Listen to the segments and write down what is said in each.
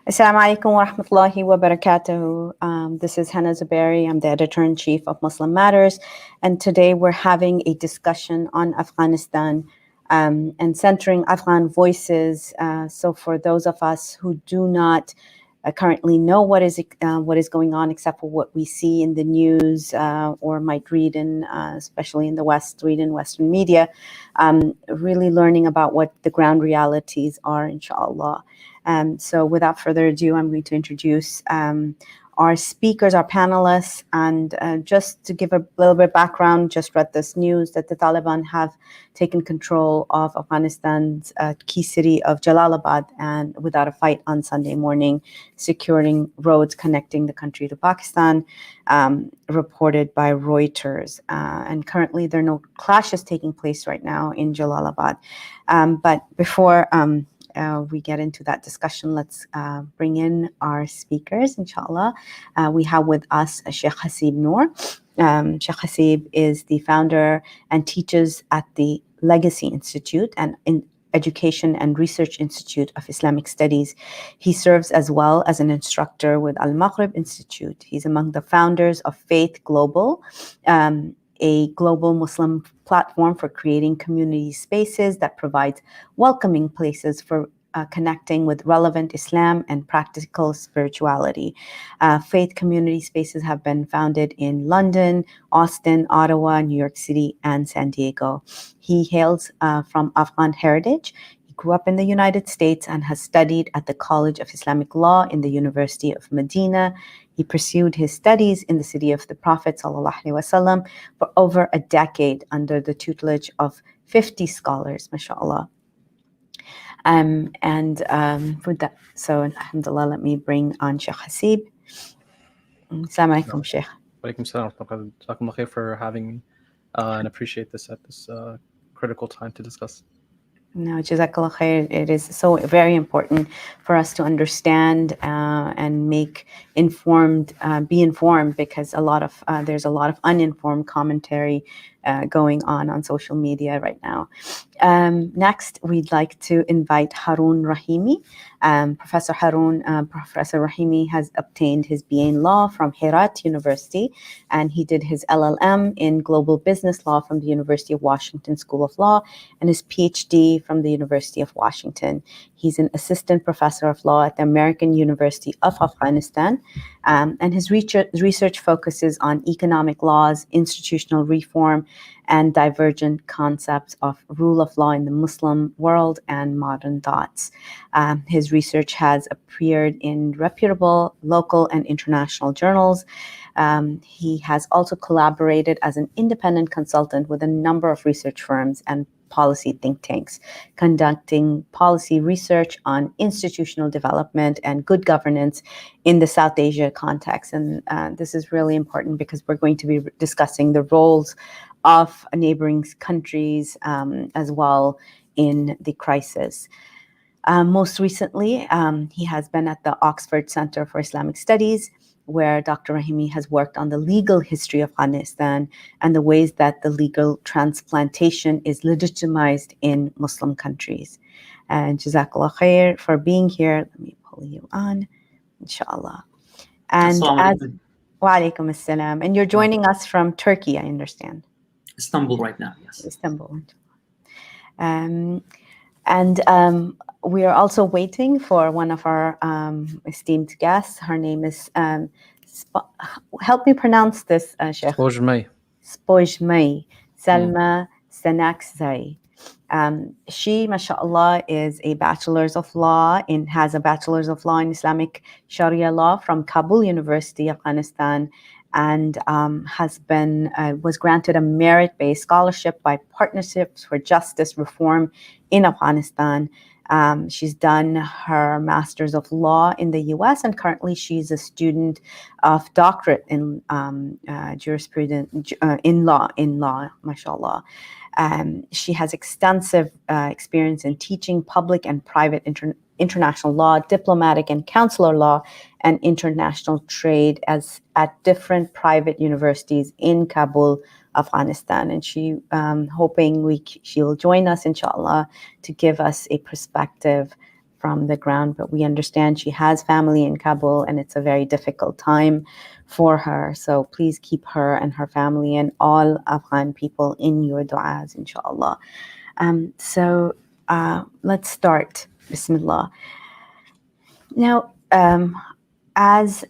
Assalamu alaikum wa rahmatullahi wa barakatuh. This is Hena Zuberi. I'm the editor-in-chief of Muslimmatters, and today we're having a discussion on Afghanistan and centering Afghan voices. So for those of us who do not currently know what is going on, except for what we see in the news or might read in, especially in the West, read in Western media, really learning about what the ground realities are, inshallah. So without further ado, I'm going to introduce our speakers, our panelists, and just to give a little bit of background, just read this news that the Taliban have taken control of Afghanistan's key city of Jalalabad and without a fight on Sunday morning, securing roads connecting the country to Pakistan, reported by Reuters. And currently there are no clashes taking place right now in Jalalabad. But before we get into that discussion, let's bring in our speakers, inshallah. We have with us Shaykh Hasib Noor. Shaykh Hasib is the founder and teaches at the Legacy Institute and in Education and Research Institute of Islamic Studies. He serves as well as an instructor with Al-Maghrib Institute. He's among the founders of Faith Global, a global Muslim platform for creating community spaces that provides welcoming places for connecting with relevant Islam and practical spirituality. Faith community spaces have been founded in London, Austin, Ottawa, New York City, and San Diego. He hails from Afghan heritage. He grew up in the United States and has studied at the College of Islamic Law in the University of Medina. He pursued his studies in the city of the Prophet ﷺ for over a decade under the tutelage of 50 scholars, mashallah. With that, so alhamdulillah, let me bring on Shaykh Hasib. Assalamu alaikum, Shaykh. Walaikum salam. Jazakumullah khair for having me, and appreciate this at this critical time to discuss. No, Jazakallah khair. It is so very important for us to understand and make informed, be informed, because there's a lot of uninformed commentary going on social media right now. Next, we'd like to invite Haroun Rahimi. Professor Rahimi has obtained his BA in Law from Herat University, and he did his LLM in Global Business Law from the University of Washington School of Law, and his PhD from the University of Washington. He's an assistant professor of law at the American University of Afghanistan, and his research focuses on economic laws, institutional reform, and divergent concepts of rule of law in the Muslim world and modern thoughts. His research has appeared in reputable local and international journals. He has also collaborated as an independent consultant with a number of research firms and policy think tanks, conducting policy research on institutional development and good governance in the South Asia context. And this is really important because we're going to be discussing the roles of neighboring countries as well in the crisis. Most recently, he has been at the Oxford Center for Islamic Studies, where Dr. Rahimi has worked on the legal history of Afghanistan and the ways that the legal transplantation is legitimized in Muslim countries. And Jazakallah khair for being here. Let me pull you on, inshallah. And wa alaikum assalam. And you're joining us from Turkey, I understand. Istanbul right now, yes. Istanbul. We are also waiting for one of our esteemed guests. Her name is, help me pronounce this, Shaykh. Spozhmai. Spozhmai. Salma Stanakzai. She, mashallah, is a bachelor's of law has a bachelor's of law in Islamic Sharia law from Kabul University, Afghanistan, and was granted a merit-based scholarship by Partnerships for Justice Reform in Afghanistan. She's done her Master's of Law in the U.S. and currently she's a student of doctorate in jurisprudence in law, mashallah. She has extensive experience in teaching public and private international law, diplomatic and consular law, and international trade at different private universities in Kabul, Afghanistan. And she hoping she'll join us, inshallah, to give us a perspective from the ground, but we understand she has family in Kabul and it's a very difficult time for her. So please keep her and her family and all Afghan people in your du'as, inshallah. So let's start. Bismillah. Now, as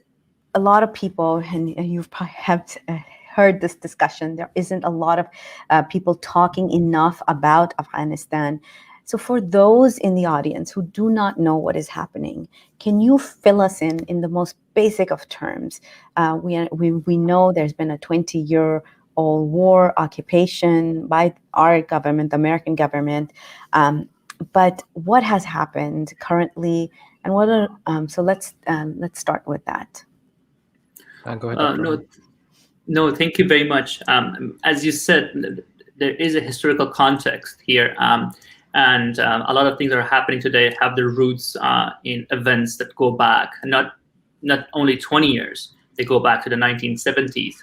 a lot of people, and you've perhaps heard this discussion, there isn't a lot of people talking enough about Afghanistan. So for those in the audience who do not know what is happening, can you fill us in the most basic of terms? We know there's been a 20-year-old war occupation by our government, the American government, but what has happened currently, and what are so let's start with that. Go ahead, Dr. No, thank you very much. As you said, there is a historical context here, and a lot of things that are happening today have their roots in events that go back not only 20 years. They go back to the 1970s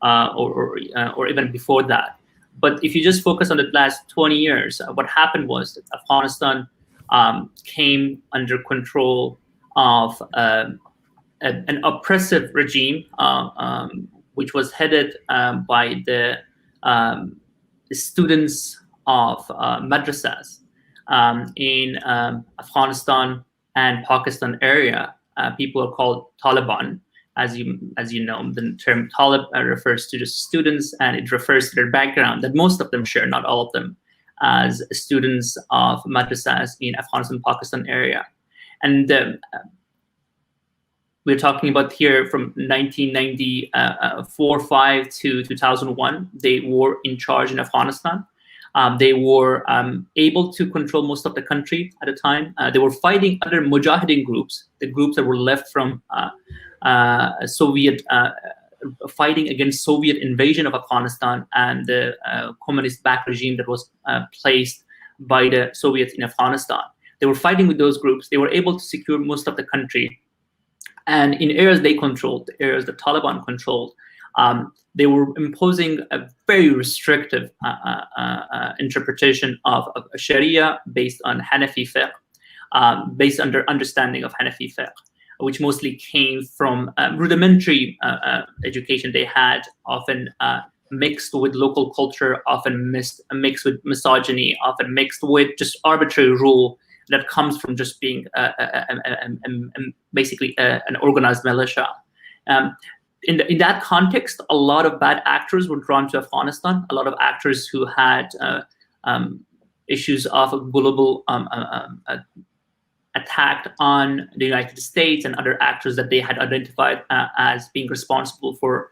or even before that. But if you just focus on the last 20 years, what happened was that Afghanistan came under control of an oppressive regime, which was headed by the students of madrasas in Afghanistan and Pakistan area. People are called Taliban. As you know, the term Talib refers to the students, and it refers to their background that most of them share, not all of them, as students of madrasas in Afghanistan, Pakistan area. And we're talking about here from 1994-5 to 2001. They were in charge in Afghanistan. They were able to control most of the country at the time. They were fighting other mujahideen groups, the groups that were left from Soviet, fighting against Soviet invasion of Afghanistan and the communist-backed regime that was placed by the Soviets in Afghanistan. They were fighting with those groups. They were able to secure most of the country. And in areas they controlled, the areas the Taliban controlled, they were imposing a very restrictive interpretation of Sharia based on Hanafi fiqh, based on their understanding of Hanafi fiqh, which mostly came from rudimentary education they had, often mixed with local culture, often mixed with misogyny, often mixed with just arbitrary rule that comes from just being basically an organized militia. In that context, a lot of bad actors were drawn to Afghanistan, a lot of actors who had issues of a global attack on the United States and other actors that they had identified as being responsible for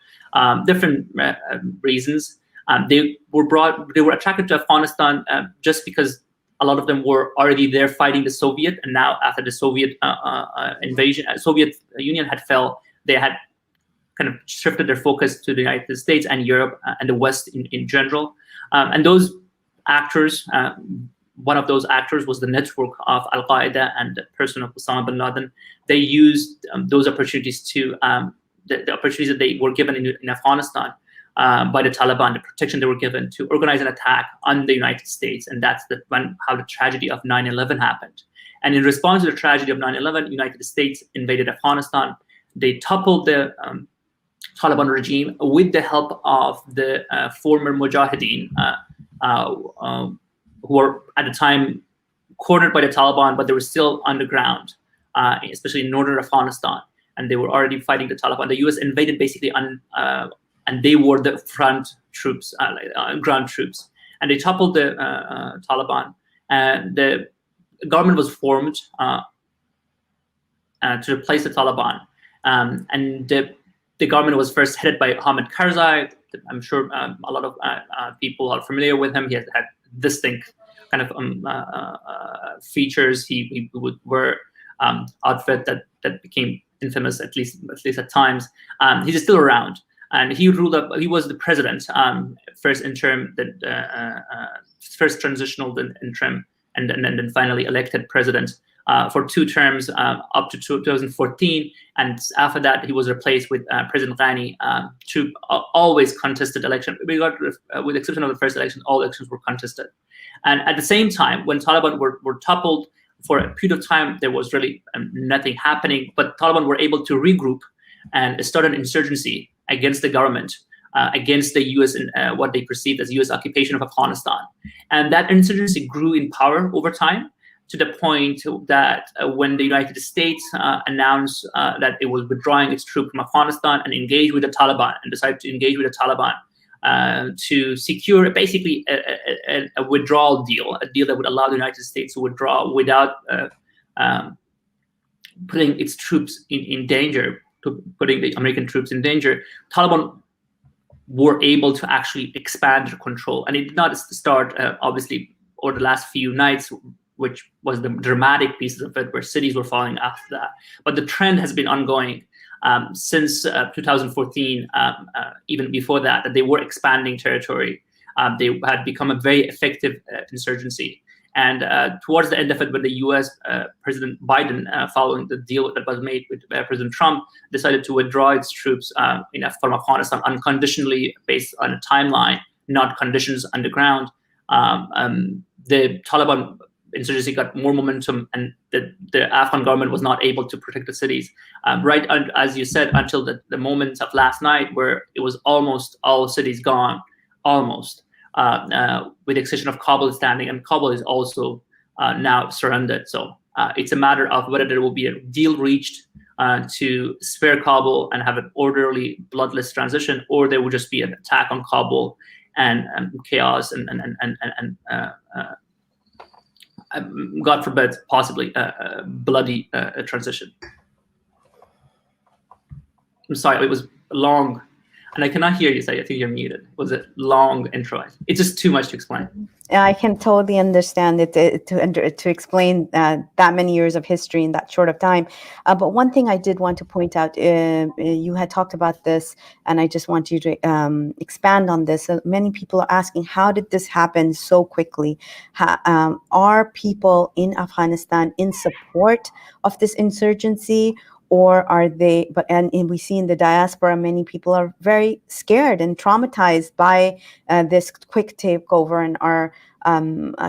different reasons. They were attracted to Afghanistan just because a lot of them were already there fighting the Soviet, and now after the Soviet invasion, Soviet Union had fell, they had kind of shifted their focus to the United States and Europe and the West in general. And those actors, one of those actors was the network of Al-Qaeda and the person of Osama bin Laden. They used those opportunities to, the opportunities that they were given in Afghanistan by the Taliban, the protection they were given to organize an attack on the United States. And that's how the tragedy of 9/11 happened. And in response to the tragedy of 9/11, the United States invaded Afghanistan. They toppled the Taliban regime with the help of the former Mujahideen, who were at the time cornered by the Taliban, but they were still underground, especially in northern Afghanistan. And they were already fighting the Taliban. The US invaded basically and they were the front troops, ground troops. And they toppled the Taliban. And the government was formed to replace the Taliban. And the government was first headed by Hamid Karzai. I'm sure a lot of people are familiar with him. He had distinct kind of features. He would wear outfit that became infamous, at least at times. He's still around, and he ruled up. He was the president, first interim, first transitional, then interim, and then finally elected president for 2 terms up to 2014. And after that, he was replaced with President Ghani to always contested election. With the exception of the first election, all elections were contested. And at the same time, when Taliban were toppled, for a period of time, there was really nothing happening, but Taliban were able to regroup and start an insurgency against the government, against the U.S. and what they perceived as U.S. occupation of Afghanistan. And that insurgency grew in power over time, to the point that when the United States announced that it was withdrawing its troops from Afghanistan and engaged with the Taliban, and decided to engage with the Taliban to secure basically a withdrawal deal, a deal that would allow the United States to withdraw without putting its troops in danger, putting the American troops in danger, Taliban were able to actually expand their control. And it did not start, obviously, over the last few nights, which was the dramatic pieces of it, where cities were falling after that. But the trend has been ongoing since 2014, even before that, that they were expanding territory. They had become a very effective insurgency. And towards the end of it, when the US President Biden, following the deal that was made with President Trump, decided to withdraw its troops from Afghanistan unconditionally, based on a timeline, not conditions on the ground, the Taliban insurgency got more momentum, and the Afghan government was not able to protect the cities. Right, as you said, until the moment of last night, where it was almost all cities gone, almost, with the exception of Kabul standing, and Kabul is also now surrendered. So it's a matter of whether there will be a deal reached to spare Kabul and have an orderly, bloodless transition, or there will just be an attack on Kabul and chaos and God forbid, possibly a bloody transition. I'm sorry, it was long, and I cannot hear you, so I think you're muted. It was a long intro. It's just too much to explain. I can totally understand it to explain that many years of history in that short of time. But one thing I did want to point out, you had talked about this, and I just want you to expand on this. Many people are asking, how did this happen so quickly? Are people in Afghanistan in support of this insurgency? Or are they, and we see in the diaspora, many people are very scared and traumatized by this quick takeover and are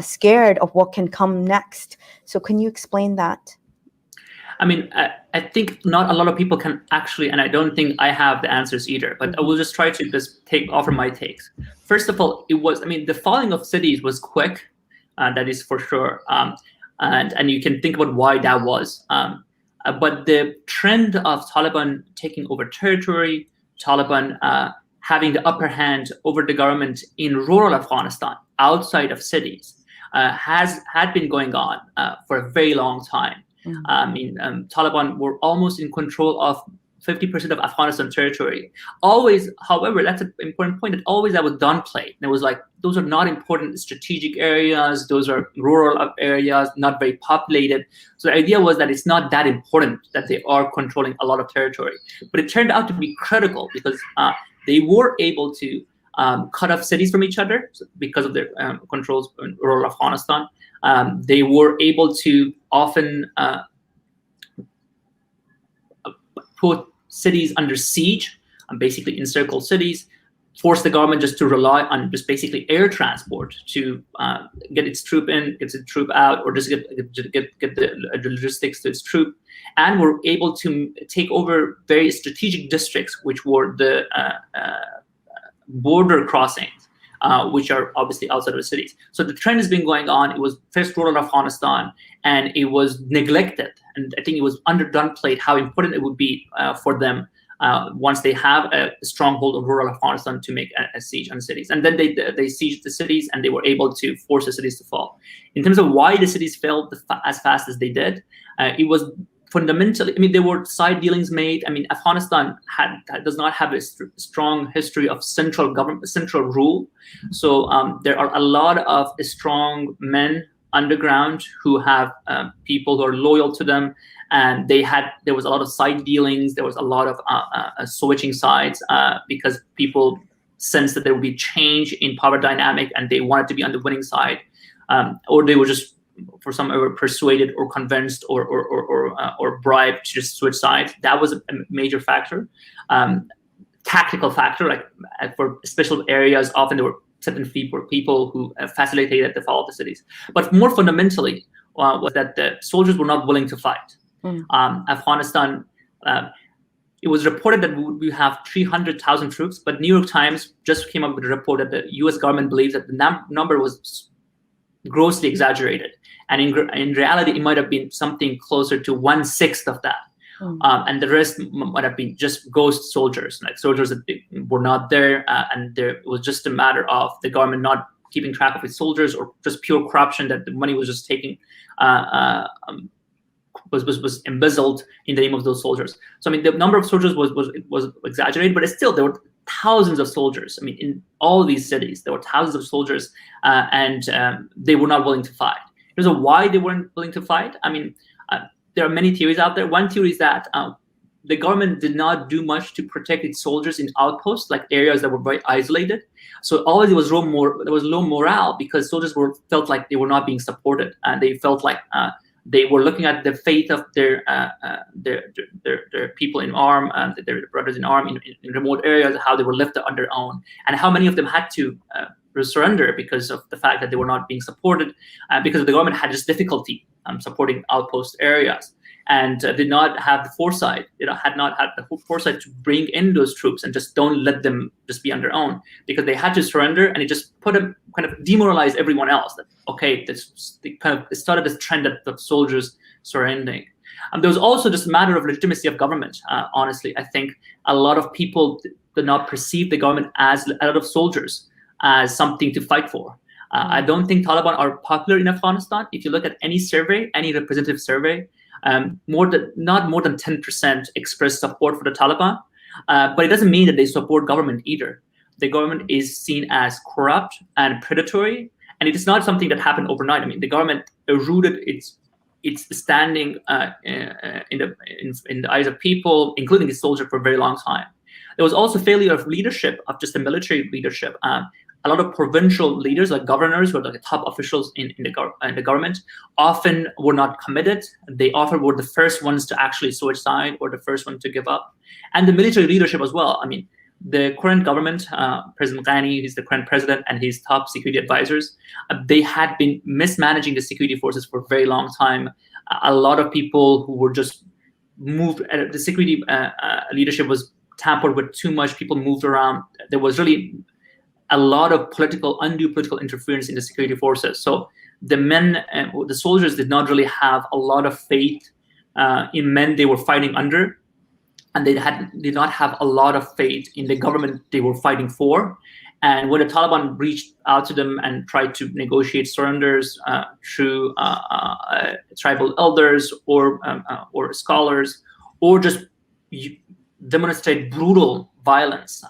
scared of what can come next. So can you explain that? I mean, I think not a lot of people can actually, and I don't think I have the answers either, but I will just try to just offer my takes. First of all, the falling of cities was quick, that is for sure. And you can think about why that was. But the trend of Taliban taking over territory, Taliban having the upper hand over the government in rural Afghanistan, outside of cities, had been going on for a very long time. Taliban were almost in control of 50% of Afghanistan territory. Always, however, that's an important point, that always that was downplayed. And it was like, those are not important strategic areas, those are rural areas, not very populated. So the idea was that it's not that important that they are controlling a lot of territory. But it turned out to be critical, because they were able to cut off cities from each other because of their controls in rural Afghanistan. They were able to often put cities under siege, and basically encircle cities, force the government just to rely on just basically air transport to get its troop in, get its troop out, or just get the logistics to its troop. And were able to take over very strategic districts, which were the border crossings, which are obviously outside of the cities. So the trend has been going on. It was first rural Afghanistan, and it was neglected. And I think it was downplayed how important it would be for them once they have a stronghold of rural Afghanistan to make a siege on cities. And then they sieged the cities, and they were able to force the cities to fall. In terms of why the cities fell as fast as they did, it was fundamentally, there were side dealings made. Afghanistan does not have a strong history of central government, central rule. So there are a lot of strong men underground who have people who are loyal to them, and there was a lot of side dealings. There was a lot of switching sides because people sensed that there would be change in power dynamic, and they wanted to be on the winning side, or they were just, for some, were persuaded or convinced or bribed to just switch sides. That was a major factor. Tactical factor, like for special areas, often there were certain people who facilitated the fall of the cities. But more fundamentally, was that the soldiers were not willing to fight. Afghanistan, it was reported that we have 300,000 troops, but New York Times just came up with a report that the U.S. government believes that the number was grossly exaggerated. And in reality, it might have been something closer to 1/6 of that. And the rest might have been just ghost soldiers, like soldiers that were not there, and it was just a matter of the government not keeping track of its soldiers, or just pure corruption, that the money was just taking was embezzled in the name of those soldiers. So I mean, the number of soldiers was exaggerated, but still there were thousands of soldiers. I mean, in all these cities, there were thousands of soldiers, and they were not willing to fight. Here's why they weren't willing to fight. I mean, there are many theories out there. One theory is that the government did not do much to protect its soldiers in outposts, like areas that were very isolated. So always there was low morale, because soldiers felt like they were not being supported, and they felt like they were looking at the fate of their people in arm, their brothers in arm in remote areas, how they were left on their own, and how many of them had to surrender because of the fact that they were not being supported, because the government had just difficulty supporting outpost areas, and did not have the foresight, had not had the foresight to bring in those troops and just don't let them just be on their own, because they had to surrender, and it just kind of demoralized everyone else. That okay, it started this trend of the soldiers surrendering. There was also just a matter of legitimacy of government. Honestly, I think a lot of people did not perceive the government as a lot of soldiers as something to fight for. I don't think Taliban are popular in Afghanistan. If you look at any survey, any representative survey, not more than 10% express support for the Taliban, but it doesn't mean that they support government either. The government is seen as corrupt and predatory, and it is not something that happened overnight. I mean, the government rooted its standing in the eyes of people, including the soldier, for a very long time. There was also failure of leadership, of just the military leadership. A lot of provincial leaders, like governors, who are like the top officials in the government, often were not committed. They often were the first ones to actually switch side, or the first one to give up. And the military leadership as well. I mean, the current government, President Ghani, he's the current president, and his top security advisors, they had been mismanaging the security forces for a very long time. A lot of people who were just moved, the security leadership was tampered with too much. People moved around. There was really a lot of undue political interference in the security forces. So the soldiers did not really have a lot of faith in men they were fighting under, and they did not have a lot of faith in the government they were fighting for. And when the Taliban reached out to them and tried to negotiate surrenders through tribal elders or scholars, or just demonstrate brutal violence,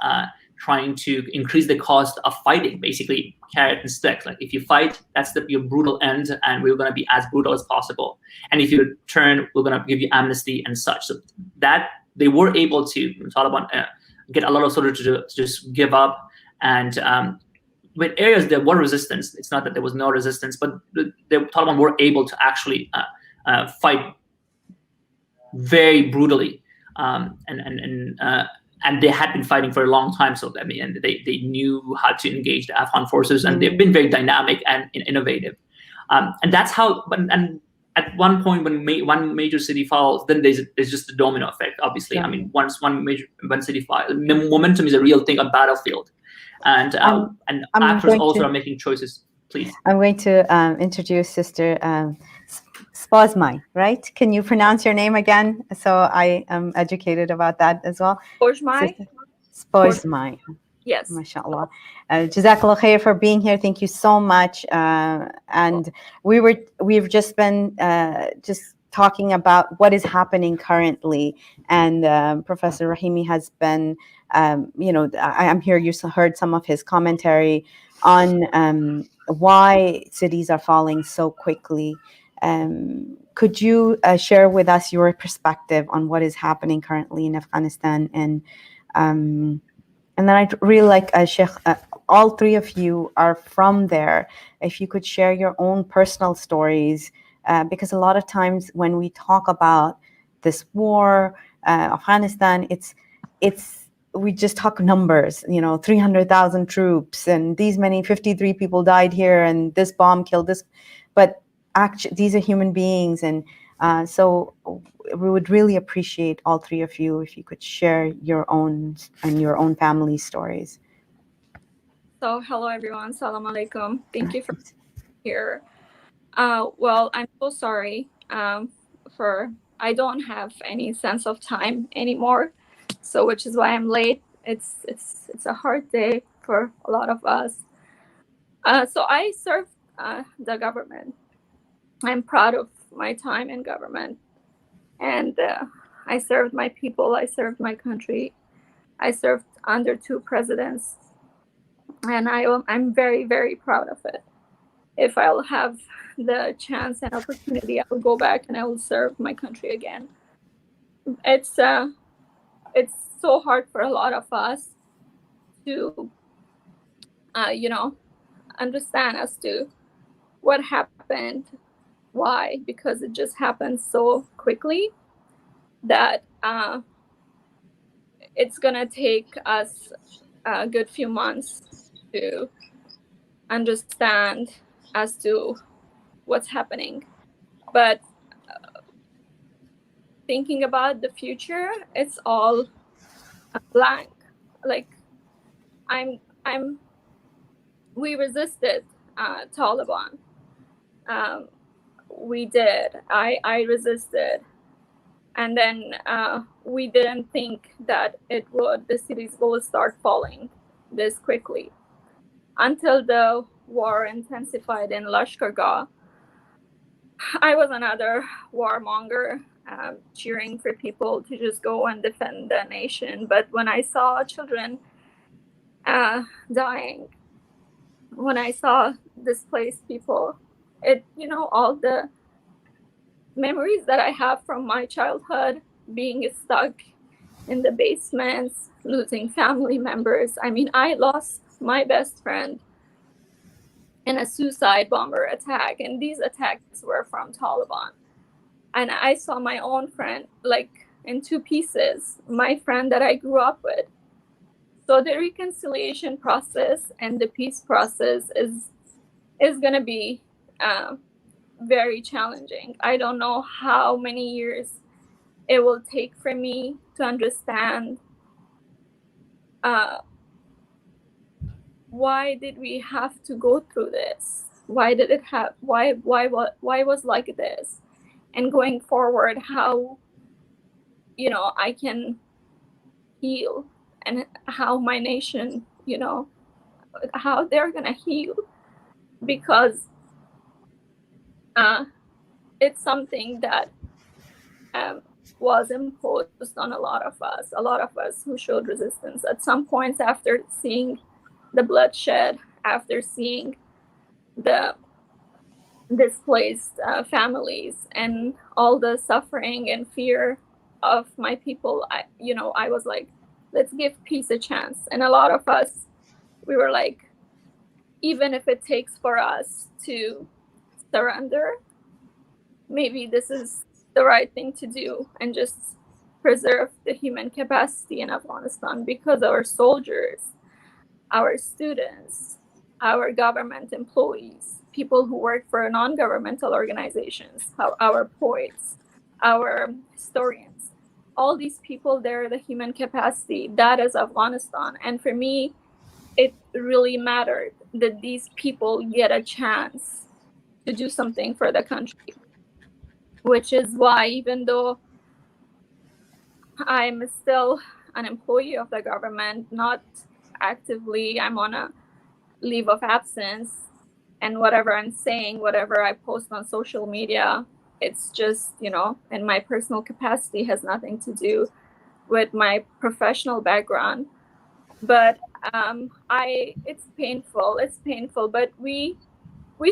trying to increase the cost of fighting, basically carrot and stick. Like, if you fight, that's your brutal end, and we're going to be as brutal as possible. And if you turn, we're going to give you amnesty and such. So that they were able to, Taliban, get a lot of soldiers to just give up. And with areas there were resistance, it's not that there was no resistance, but the Taliban were able to actually fight very brutally. And they had been fighting for a long time, so I mean, and they knew how to engage the Afghan forces, and they've been very dynamic and innovative. And that's how. And at one point, when one major city falls, then there's just a domino effect. Obviously, I mean, once one city falls, momentum is a real thing on battlefield, and actors also are making choices. Please, I'm going to introduce Sister Spozhmai, right? Can you pronounce your name again, so I am educated about that as well? Spozhmai. Spozhmai. Yes. MashaAllah. Jazakallah khair for being here. Thank you so much. And we've just been just talking about what is happening currently. And Professor Rahimi has been, I'm here. You heard some of his commentary on why cities are falling so quickly. Could you share with us your perspective on what is happening currently in Afghanistan? And then I'd really like, Shaykh, all three of you are from there. If you could share your own personal stories, because a lot of times when we talk about this war, Afghanistan, we just talk numbers, 300,000 troops and these many, 53 people died here and this bomb killed this. But these are human beings, and so we would really appreciate all three of you if you could share your own and your own family stories. So hello everyone, salam alaikum. Thank you for being here. Well, I'm so sorry for I don't have any sense of time anymore, so which is why I'm late. It's a hard day for a lot of us. So I served the government. I'm proud of my time in government, and I served my people. I served my country. I served under 2 presidents, and I'm very, very proud of it. If I'll have the chance and opportunity, I will go back and I will serve my country again. It's so hard for a lot of us to, understand as to what happened, why, because it just happened so quickly that it's gonna take us a good few months to understand as to what's happening. But thinking about the future, it's all blank. Like we resisted Taliban. We did. I resisted, and then we didn't think that the cities will start falling this quickly until the war intensified in Lashkar. I was another warmonger, cheering for people to just go and defend the nation. But when I saw children dying, when I saw displaced people, all the memories that I have from my childhood, being stuck in the basements, losing family members. I mean, I lost my best friend in a suicide bomber attack, and these attacks were from Taliban. And I saw my own friend like in 2 pieces, my friend that I grew up with. So the reconciliation process and the peace process is going to be very challenging. I don't know how many years it will take for me to understand why did we have to go through this? Why did it have? Why was like this? And going forward, how I can heal, and how my nation, how they're gonna heal, because it's something that was imposed on a lot of us who showed resistance. At some points, after seeing the bloodshed, after seeing the displaced families and all the suffering and fear of my people, I was like, let's give peace a chance. And a lot of us, we were like, even if it takes for us to surrender, maybe this is the right thing to do, and just preserve the human capacity in Afghanistan, because our soldiers, our students, our government employees, people who work for non-governmental organizations, our poets, our historians, all these people, they're the human capacity. That is Afghanistan. And for me, it really mattered that these people get a chance to do something for the country, which is why, even though I'm still an employee of the government, not actively, I'm on a leave of absence, and whatever I'm saying, whatever I post on social media, it's just, in my personal capacity, has nothing to do with my professional background. But it's painful, but we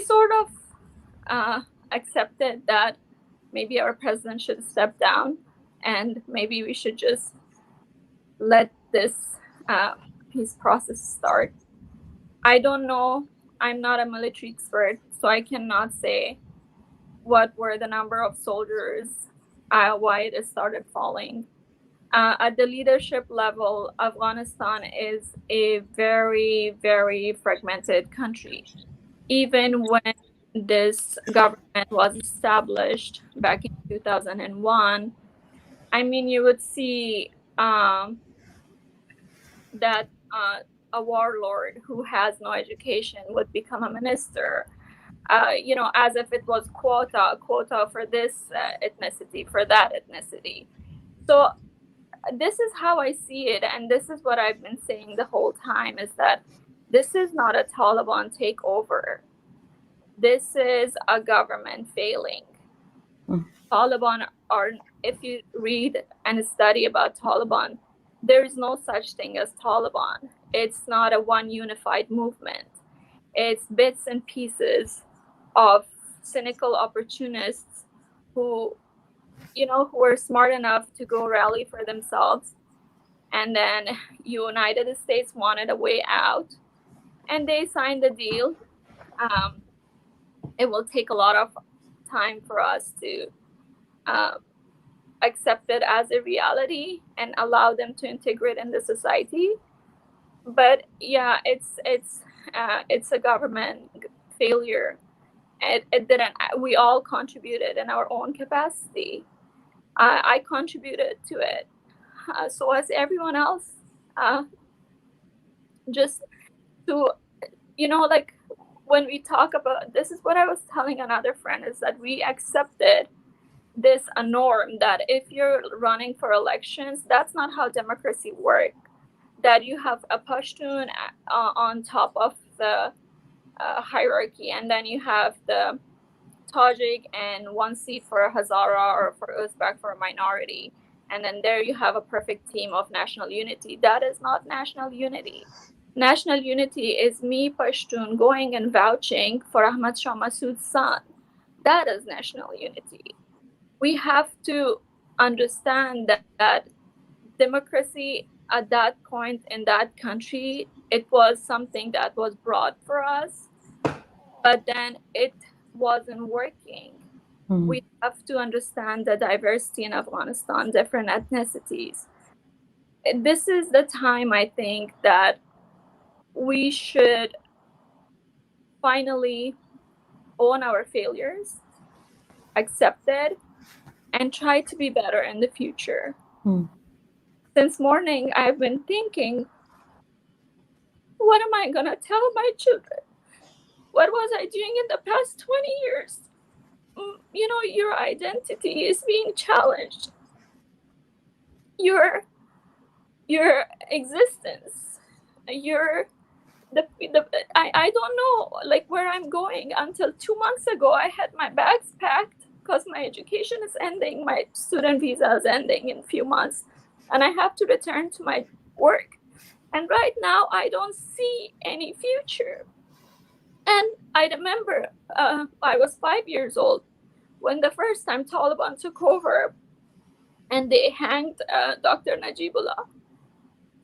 sort of accepted that maybe our president should step down, and maybe we should just let this peace process start. I don't know. I'm not a military expert, so I cannot say what were the number of soldiers, why it started falling. At the leadership level, Afghanistan is a very, very fragmented country. Even when this government was established back in 2001, I mean, you would see that a warlord who has no education would become a minister, as if it was quota for this ethnicity, for that ethnicity. So this is how I see it, and this is what I've been saying the whole time, is that this is not a Taliban takeover. This is a government failing. Taliban are, if you read and study about Taliban, there is no such thing as Taliban. It's not a one unified movement. It's bits and pieces of cynical opportunists who were smart enough to go rally for themselves. And then United States wanted a way out, and they signed the deal. It will take a lot of time for us to accept it as a reality and allow them to integrate in the society. But yeah, it's a government failure. It didn't. We all contributed in our own capacity. I contributed to it. So as everyone else. Just to, like when we talk about, this is what I was telling another friend, is that we accepted this a norm that if you're running for elections, that's not how democracy works. That you have a Pashtun on top of the hierarchy, and then you have the Tajik and one seat for a Hazara or for Uzbek for a minority. And then there you have a perfect team of national unity. That is not national unity. National unity is me, Pashtun, going and vouching for Ahmad Shah Massoud's son. That is national unity. We have to understand that democracy at that point in that country, it was something that was brought for us, but then it wasn't working. We have to understand the diversity in Afghanistan, different ethnicities. This is the time, I think, that we should finally own our failures, accept it, and try to be better in the future. Since morning, I've been thinking, what am I going to tell my children? What was I doing in the past 20 years? Your identity is being challenged. Your existence, I don't know like where I'm going. Until 2 months ago, I had my bags packed because my education is ending. My student visa is ending in a few months, and I have to return to my work. And right now, I don't see any future. And I remember I was 5 years old when the first time Taliban took over and they hanged Dr. Najibullah.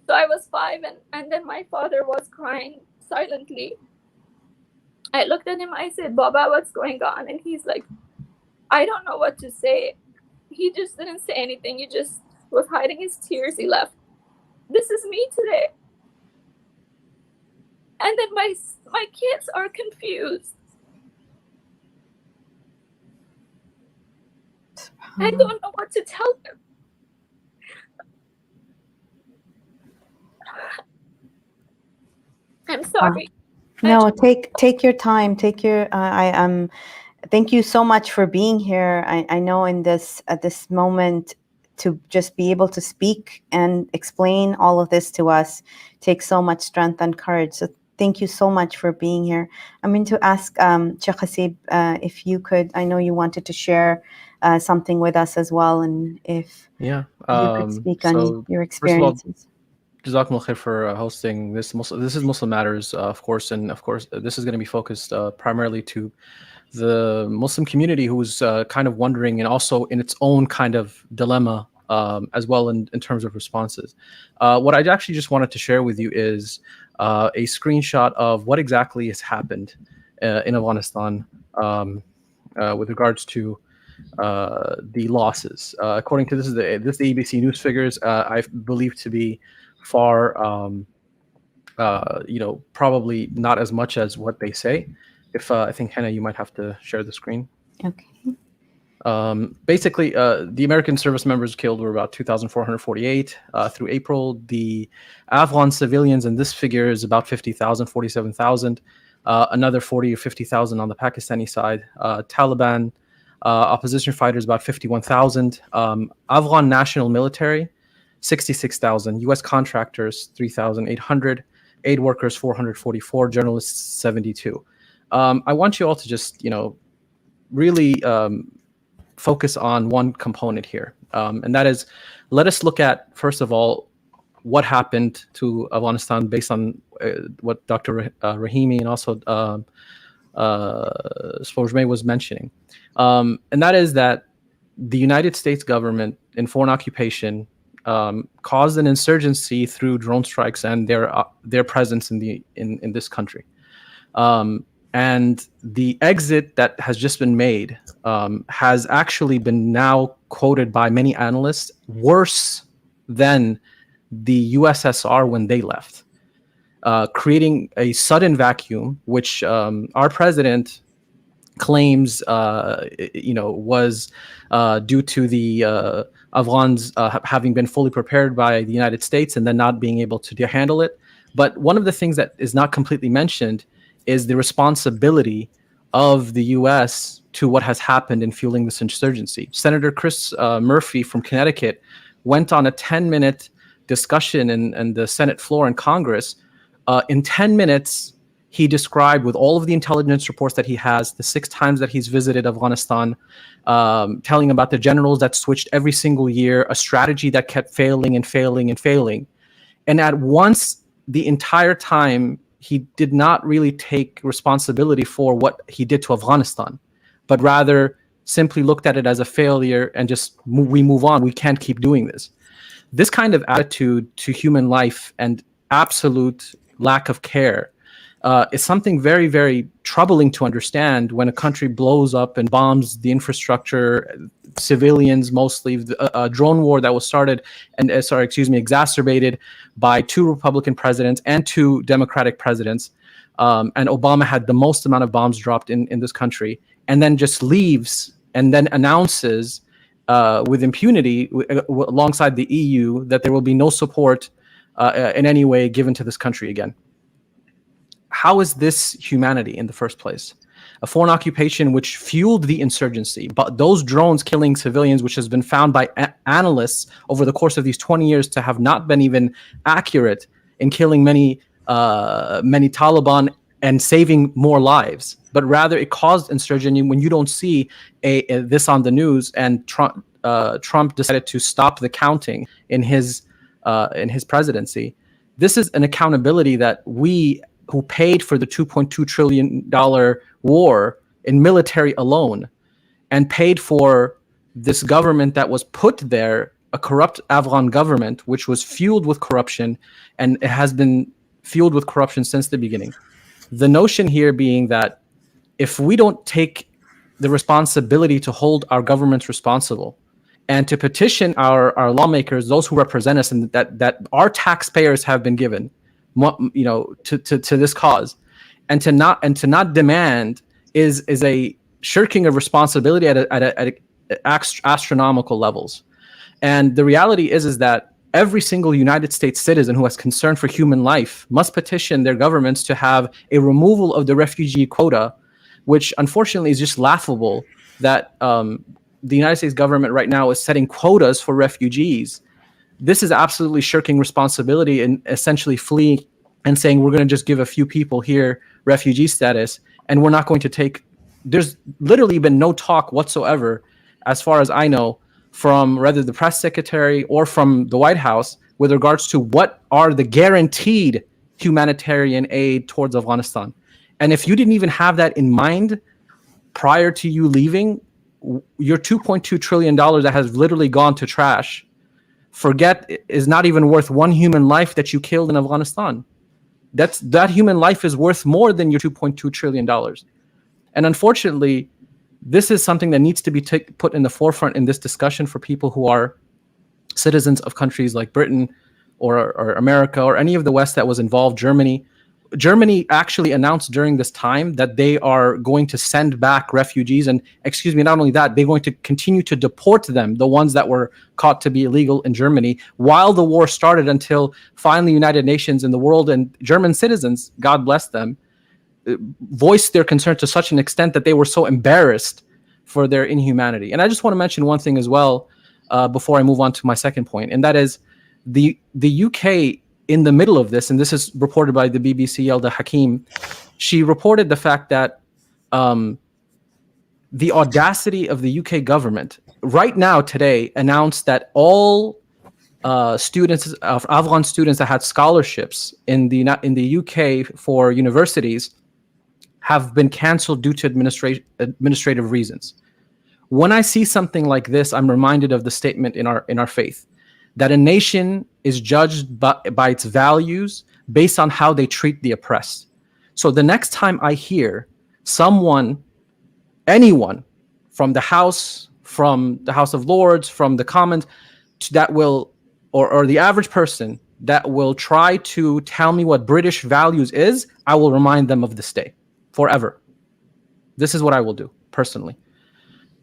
So I was 5, and then my father was crying silently. I looked at him, I said, Baba, what's going on? And he's like, I don't know what to say. He just didn't say anything. He just was hiding his tears. He left. This is me today. And then my kids are confused. I don't know what to tell them. I'm sorry. No, take your time. Take your. Thank you so much for being here. I know at this moment, to just be able to speak and explain all of this to us takes so much strength and courage. So thank you so much for being here. I'm going to ask Shaykh Hasib if you could. I know you wanted to share something with us as well, and if you could speak on your experiences. Jazakumullah khair for hosting this. This is Muslim Matters, of course, and of course, this is going to be focused primarily to the Muslim community who's kind of wondering, and also in its own kind of dilemma as well in terms of responses. What I actually just wanted to share with you is a screenshot of what exactly has happened in Afghanistan with regards to the losses. According to this is the ABC News figures, I believe to be far, probably not as much as what they say. If I think, Hena, you might have to share the screen. Okay. Basically, the American service members killed were about 2,448 through April. The Afghan civilians, and this figure is about 50,000, 47,000. Another 40 or 50,000 on the Pakistani side. Taliban opposition fighters, about 51,000. Afghan national military, 66,000. U.S. contractors, 3,800. Aid workers, 444. Journalists, 72. I want you all to just, really focus on one component here, and that is, let us look at, first of all, what happened to Afghanistan based on what Dr. Rahimi and also Spozhmai was mentioning, and that is that the United States government in foreign occupation caused an insurgency through drone strikes and their presence in this country. And the exit that has just been made has actually been now quoted by many analysts worse than the USSR when they left, creating a sudden vacuum, which our president claims, was due to the Afghans having been fully prepared by the United States and then not being able to handle it. But one of the things that is not completely mentioned is the responsibility of the U.S. to what has happened in fueling this insurgency. Senator Chris Murphy from Connecticut went on a 10-minute discussion in the Senate floor in Congress. In 10 minutes, he described, with all of the intelligence reports that he has, the 6 times that he's visited Afghanistan, telling about the generals that switched every single year, a strategy that kept failing and failing and failing. And at once, the entire time, he did not really take responsibility for what he did to Afghanistan, but rather simply looked at it as a failure and just we move on. We can't keep doing this. This kind of attitude to human life and absolute lack of care is something very, very troubling to understand when a country blows up and bombs the infrastructure, civilians mostly, a drone war that was started and exacerbated by 2 Republican presidents and 2 Democratic presidents. And Obama had the most amount of bombs dropped in this country, and then just leaves and then announces with impunity alongside the EU that there will be no support in any way given to this country again. How is this humanity in the first place? A foreign occupation which fueled the insurgency, but those drones killing civilians, which has been found by analysts over the course of these 20 years to have not been even accurate in killing many Taliban and saving more lives, but rather it caused insurgency when you don't see this on the news. And Trump decided to stop the counting in his presidency. This is an accountability that we, who paid for the $2.2 trillion war in military alone, and paid for this government that was put there, a corrupt Afghan government, which was fueled with corruption, and it has been fueled with corruption since the beginning. The notion here being that if we don't take the responsibility to hold our governments responsible and to petition our lawmakers, those who represent us, and that our taxpayers have been given, to this cause, and to not demand is a shirking of responsibility at astronomical levels. And the reality is that every single United States citizen who has concern for human life must petition their governments to have a removal of the refugee quota, which unfortunately is just laughable that the United States government right now is setting quotas for refugees. This is absolutely shirking responsibility and essentially fleeing and saying we're going to just give a few people here refugee status, and we're not going to take. There's literally been no talk whatsoever, as far as I know, from either the press secretary or from the White House with regards to what are the guaranteed humanitarian aid towards Afghanistan. And if you didn't even have that in mind prior to you leaving, your $2.2 trillion that has literally gone to trash, forget, is not even worth one human life that you killed in Afghanistan. That human life is worth more than your $2.2 trillion. And unfortunately, this is something that needs to be put in the forefront in this discussion for people who are citizens of countries like Britain or America or any of the West that was involved, Germany. Germany actually announced during this time that they are going to send back refugees, and excuse me, not only that, they're going to continue to deport them, the ones that were caught to be illegal in Germany, while the war started, until finally United Nations and the world and German citizens, God bless them, voiced their concern to such an extent that they were so embarrassed for their inhumanity. And I just want to mention one thing as well before I move on to my second point, and that is the UK in the middle of this, and this is reported by the BBC, Yelda Hakim. She reported the fact that the audacity of the UK government right now today announced that all students, Afghan students that had scholarships in the UK for universities have been canceled due to administrative reasons. When I see something like this, I'm reminded of the statement in our faith, that a nation is judged by its values based on how they treat the oppressed. So the next time I hear someone, anyone from the House of Lords, from the Commons, that will, or the average person that will try to tell me what British values is, I will remind them of this day forever. This is what I will do personally.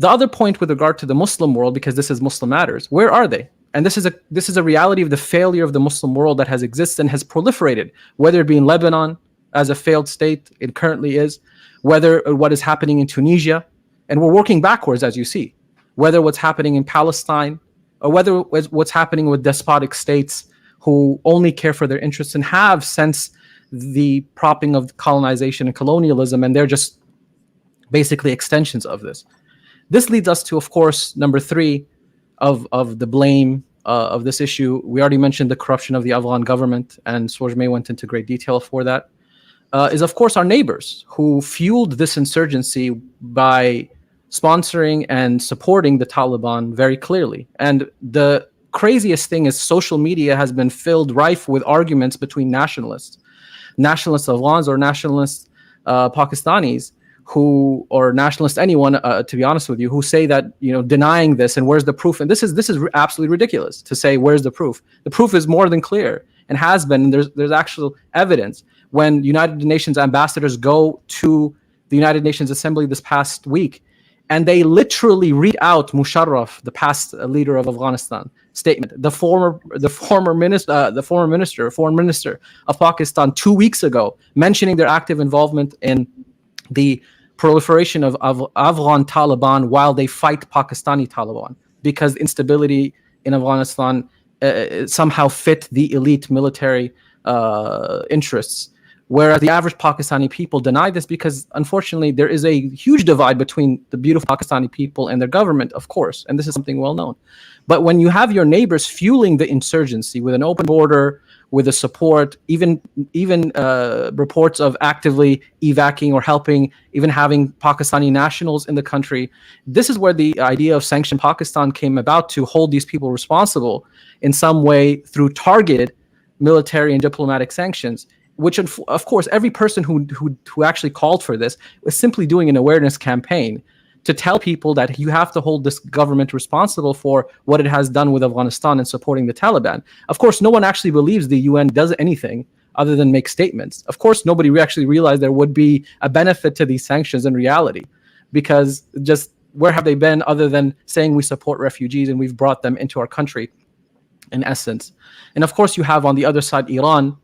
The other point with regard to the Muslim world, because this is Muslim Matters, where are they? And this is a reality of the failure of the Muslim world that has existed and has proliferated, whether it be in Lebanon as a failed state, it currently is, whether what is happening in Tunisia, and we're working backwards as you see, whether what's happening in Palestine, or whether what's happening with despotic states who only care for their interests and have since the propping of colonization and colonialism, and they're just basically extensions of this. This leads us to, of course, number 3 of the blame of this issue. We already mentioned the corruption of the Afghan government, and Spozhmai went into great detail for that. Is of course our neighbors who fueled this insurgency by sponsoring and supporting the Taliban very clearly. And the craziest thing is social media has been filled rife with arguments between nationalists Afghans or nationalist Pakistanis, who, or nationalist anyone, to be honest with you, who say that, denying this and where's the proof? And this is absolutely ridiculous to say where's the proof. The proof is more than clear and has been. And there's actual evidence. When United Nations ambassadors go to the United Nations Assembly this past week, and they literally read out Musharraf, the past leader of Afghanistan, statement. The former foreign minister of Pakistan 2 weeks ago, mentioning their active involvement in the proliferation of Afghan Taliban while they fight Pakistani Taliban, because instability in Afghanistan somehow fit the elite military interests. Whereas the average Pakistani people deny this, because unfortunately there is a huge divide between the beautiful Pakistani people and their government, of course, and this is something well known. But when you have your neighbors fueling the insurgency with an open border, with the support, even reports of actively evacuating or helping, even having Pakistani nationals in the country, this is where the idea of Sanction Pakistan came about, to hold these people responsible in some way through targeted military and diplomatic sanctions. Which, of course, every person who actually called for this was simply doing an awareness campaign to tell people that you have to hold this government responsible for what it has done with Afghanistan and supporting the Taliban. Of course, no one actually believes the UN does anything other than make statements. Of course, nobody actually realized there would be a benefit to these sanctions in reality, because just where have they been other than saying we support refugees and we've brought them into our country, in essence. And of course, you have on the other side Iran,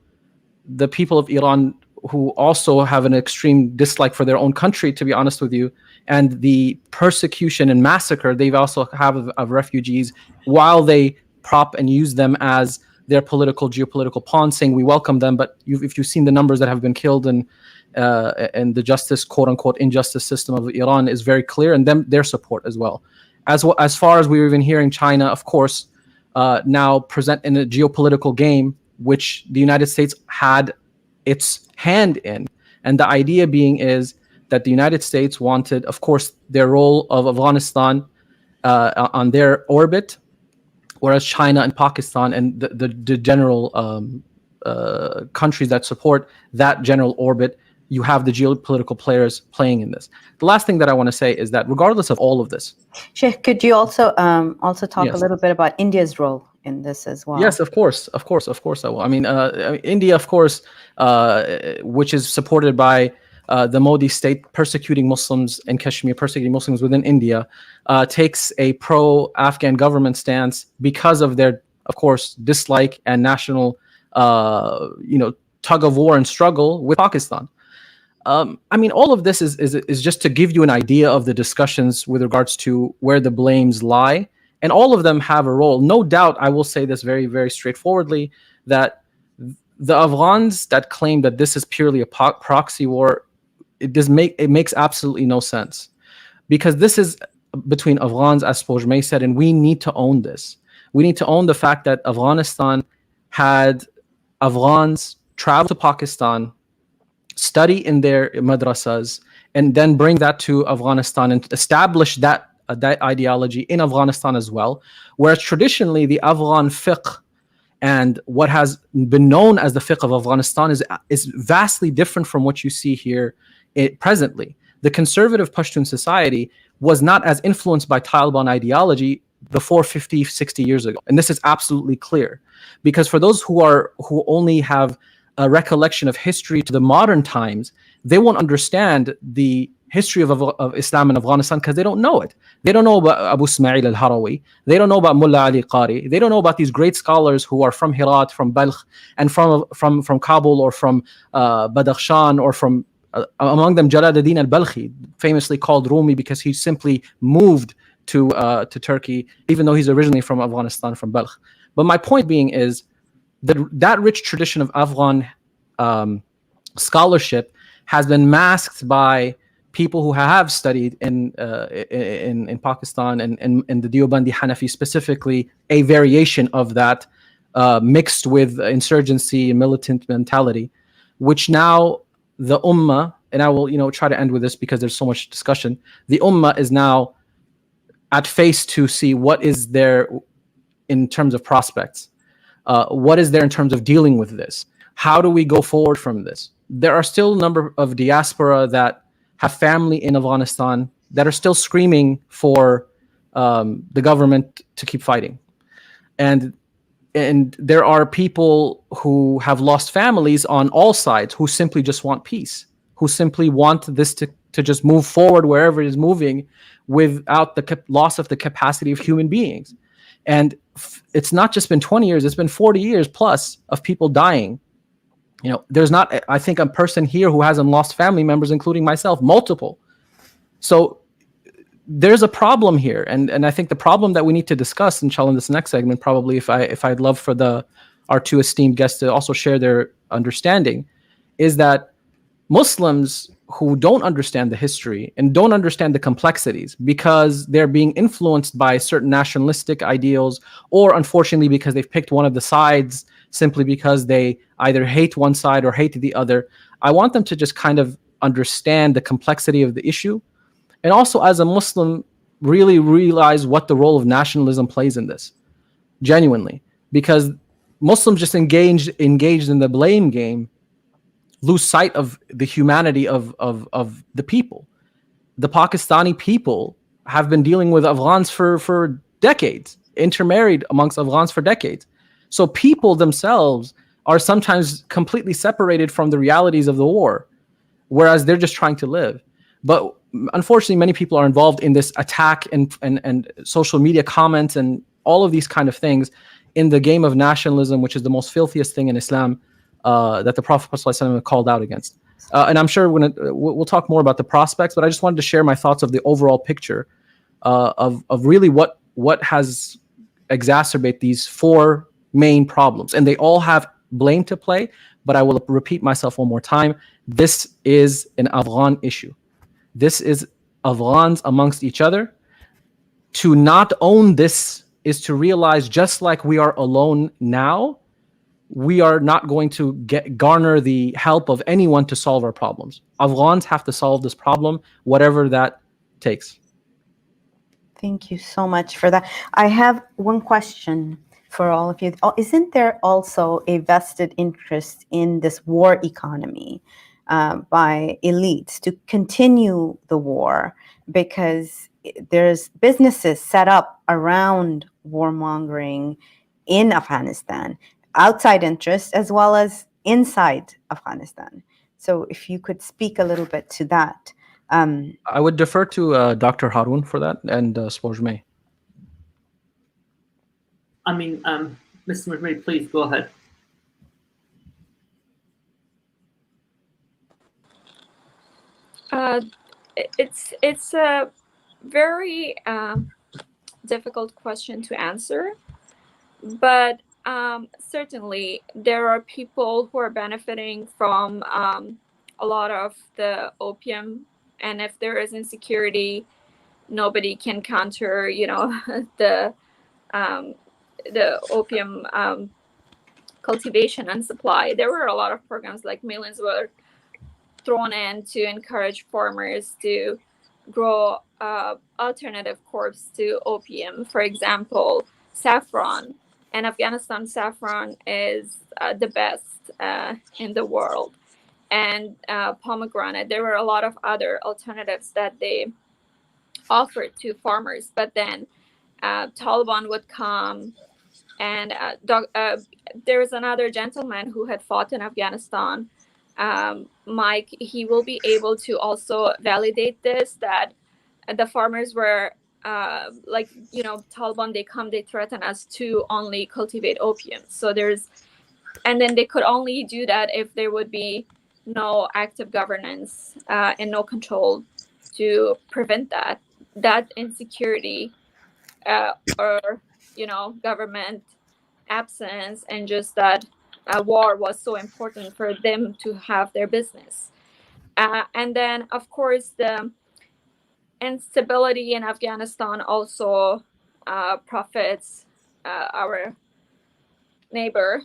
the people of Iran, who also have an extreme dislike for their own country, to be honest with you, and the persecution and massacre they've also have of refugees, while they prop and use them as their geopolitical pawn, saying we welcome them. But if you've seen the numbers that have been killed and the justice, quote unquote, injustice system of Iran is very clear, and their support as well. As far as we were even hearing, China, of course, now present in a geopolitical game, which the United States had its hand in. And the idea being is that the United States wanted, of course, their role of Afghanistan on their orbit, whereas China and Pakistan and the general countries that support that general orbit, you have the geopolitical players playing in this. The last thing that I want to say is that regardless of all of this, Shaykh, could you also talk a little bit about India's role in this as well. Yes, of course I will. I mean, India, of course, which is supported by the Modi state, persecuting Muslims in Kashmir, persecuting Muslims within India, takes a pro-Afghan government stance because of their, of course, dislike and national, tug of war and struggle with Pakistan. I mean, all of this is just to give you an idea of the discussions with regards to where the blames lie. And all of them have a role. No doubt, I will say this very, very straightforwardly, that the Afghans that claim that this is purely a proxy war, it makes absolutely no sense. Because this is between Afghans, as Spozhmai said, and we need to own this. We need to own the fact that Afghanistan had Afghans travel to Pakistan, study in their madrasas, and then bring that to Afghanistan and establish that ideology in Afghanistan as well. Whereas traditionally the Afghan fiqh and what has been known as the fiqh of Afghanistan is vastly different from what you see here presently. The conservative Pashtun society was not as influenced by Taliban ideology before 50, 60 years ago. And this is absolutely clear. Because for those who only have a recollection of history to the modern times, they won't understand the history of Islam in Afghanistan because they don't know it. They don't know about Abu Ismail al-Harawi. They don't know about Mullah Ali Qari. They don't know about these great scholars who are from Herat, from Balkh, and from Kabul, or from Badakhshan, or from among them Jalaluddin al-Balkhi, famously called Rumi because he simply moved to Turkey, even though he's originally from Afghanistan, from Balkh. But my point being is that rich tradition of Afghan scholarship has been masked by people who have studied in Pakistan and the Deobandi Hanafi, specifically a variation of that, mixed with insurgency and militant mentality, which now the Ummah, and I will try to end with this because there's so much discussion, the Ummah is now at face to see what is there in terms of prospects. What is there in terms of dealing with this? How do we go forward from this? There are still a number of diaspora that have family in Afghanistan that are still screaming for the government to keep fighting. And there are people who have lost families on all sides who simply just want peace, who simply want this to just move forward wherever it is moving without the loss of the capacity of human beings. And it's not just been 20 years, it's been 40 years plus of people dying. There's not, I think, a person here who hasn't lost family members, including myself, multiple. So there's a problem here. And I think the problem that we need to discuss, inshallah, in this next segment, probably if I'd love for our two esteemed guests to also share their understanding, is that Muslims who don't understand the history and don't understand the complexities because they're being influenced by certain nationalistic ideals, or unfortunately because they've picked one of the sides simply because they either hate one side or hate the other. I want them to just kind of understand the complexity of the issue, and also as a Muslim really realize what the role of nationalism plays in this, genuinely, because Muslims just engaged in the blame game lose sight of the humanity of the people. The Pakistani people have been dealing with Afghans for decades, intermarried amongst Afghans for decades. So people themselves are sometimes completely separated from the realities of the war, whereas they're just trying to live. But unfortunately, many people are involved in this attack and social media comments and all of these kind of things in the game of nationalism, which is the most filthiest thing in Islam, that the Prophet ﷺ called out against. And I'm sure we'll talk more about the prospects, but I just wanted to share my thoughts of the overall picture of really what has exacerbated these four main problems. And they all have blame to play, but I will repeat myself one more time. This is an Afghan issue. This is Afghans amongst each other. To not own this is to realize, just like we are alone now, we are not going to garner the help of anyone to solve our problems. Afghans have to solve this problem, whatever that takes. Thank you so much for that. I have one question for all of you. Isn't there also a vested interest in this war economy by elites to continue the war? Because there's businesses set up around warmongering in Afghanistan, outside interests as well as inside Afghanistan. So if you could speak a little bit to that. I would defer to Dr. Haroun for that, and Spozhmai. I mean, Mr. McRae, please go ahead. It's a very difficult question to answer, but certainly there are people who are benefiting from a lot of the opium, and if there is insecurity, nobody can counter, the opium cultivation and supply. There were a lot of programs, like millions were thrown in to encourage farmers to grow alternative crops to opium. For example, saffron. And Afghanistan saffron is the best in the world. And pomegranate. There were a lot of other alternatives that they offered to farmers. But then Taliban would come, and there was another gentleman who had fought in Afghanistan, Mike. He will be able to also validate this, that the farmers were Taliban, they threaten us to only cultivate opium. And then they could only do that if there would be no active governance and no control to prevent that insecurity or government absence, and just that war was so important for them to have their business. And then, of course, the instability in Afghanistan also profits our neighbor,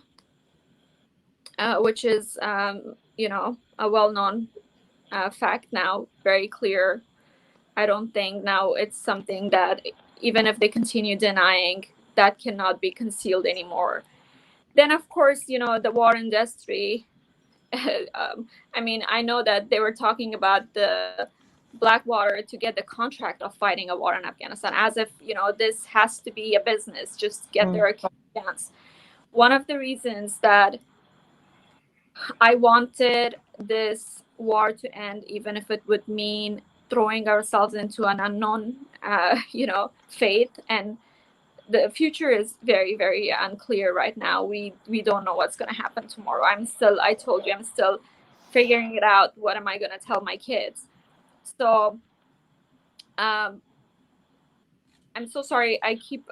which is, a well-known fact now, very clear. I don't think now it's something that, even if they continue denying, that cannot be concealed anymore. Then, of course, the war industry. I know that they were talking about the Blackwater to get the contract of fighting a war in Afghanistan, as if, this has to be a business, just get their accounts. One of the reasons that I wanted this war to end, even if it would mean throwing ourselves into an unknown, fate, and the future is very, very unclear right now. We don't know what's going to happen tomorrow. I told you, I'm still figuring it out. What am I going to tell my kids? So I'm so sorry. I keep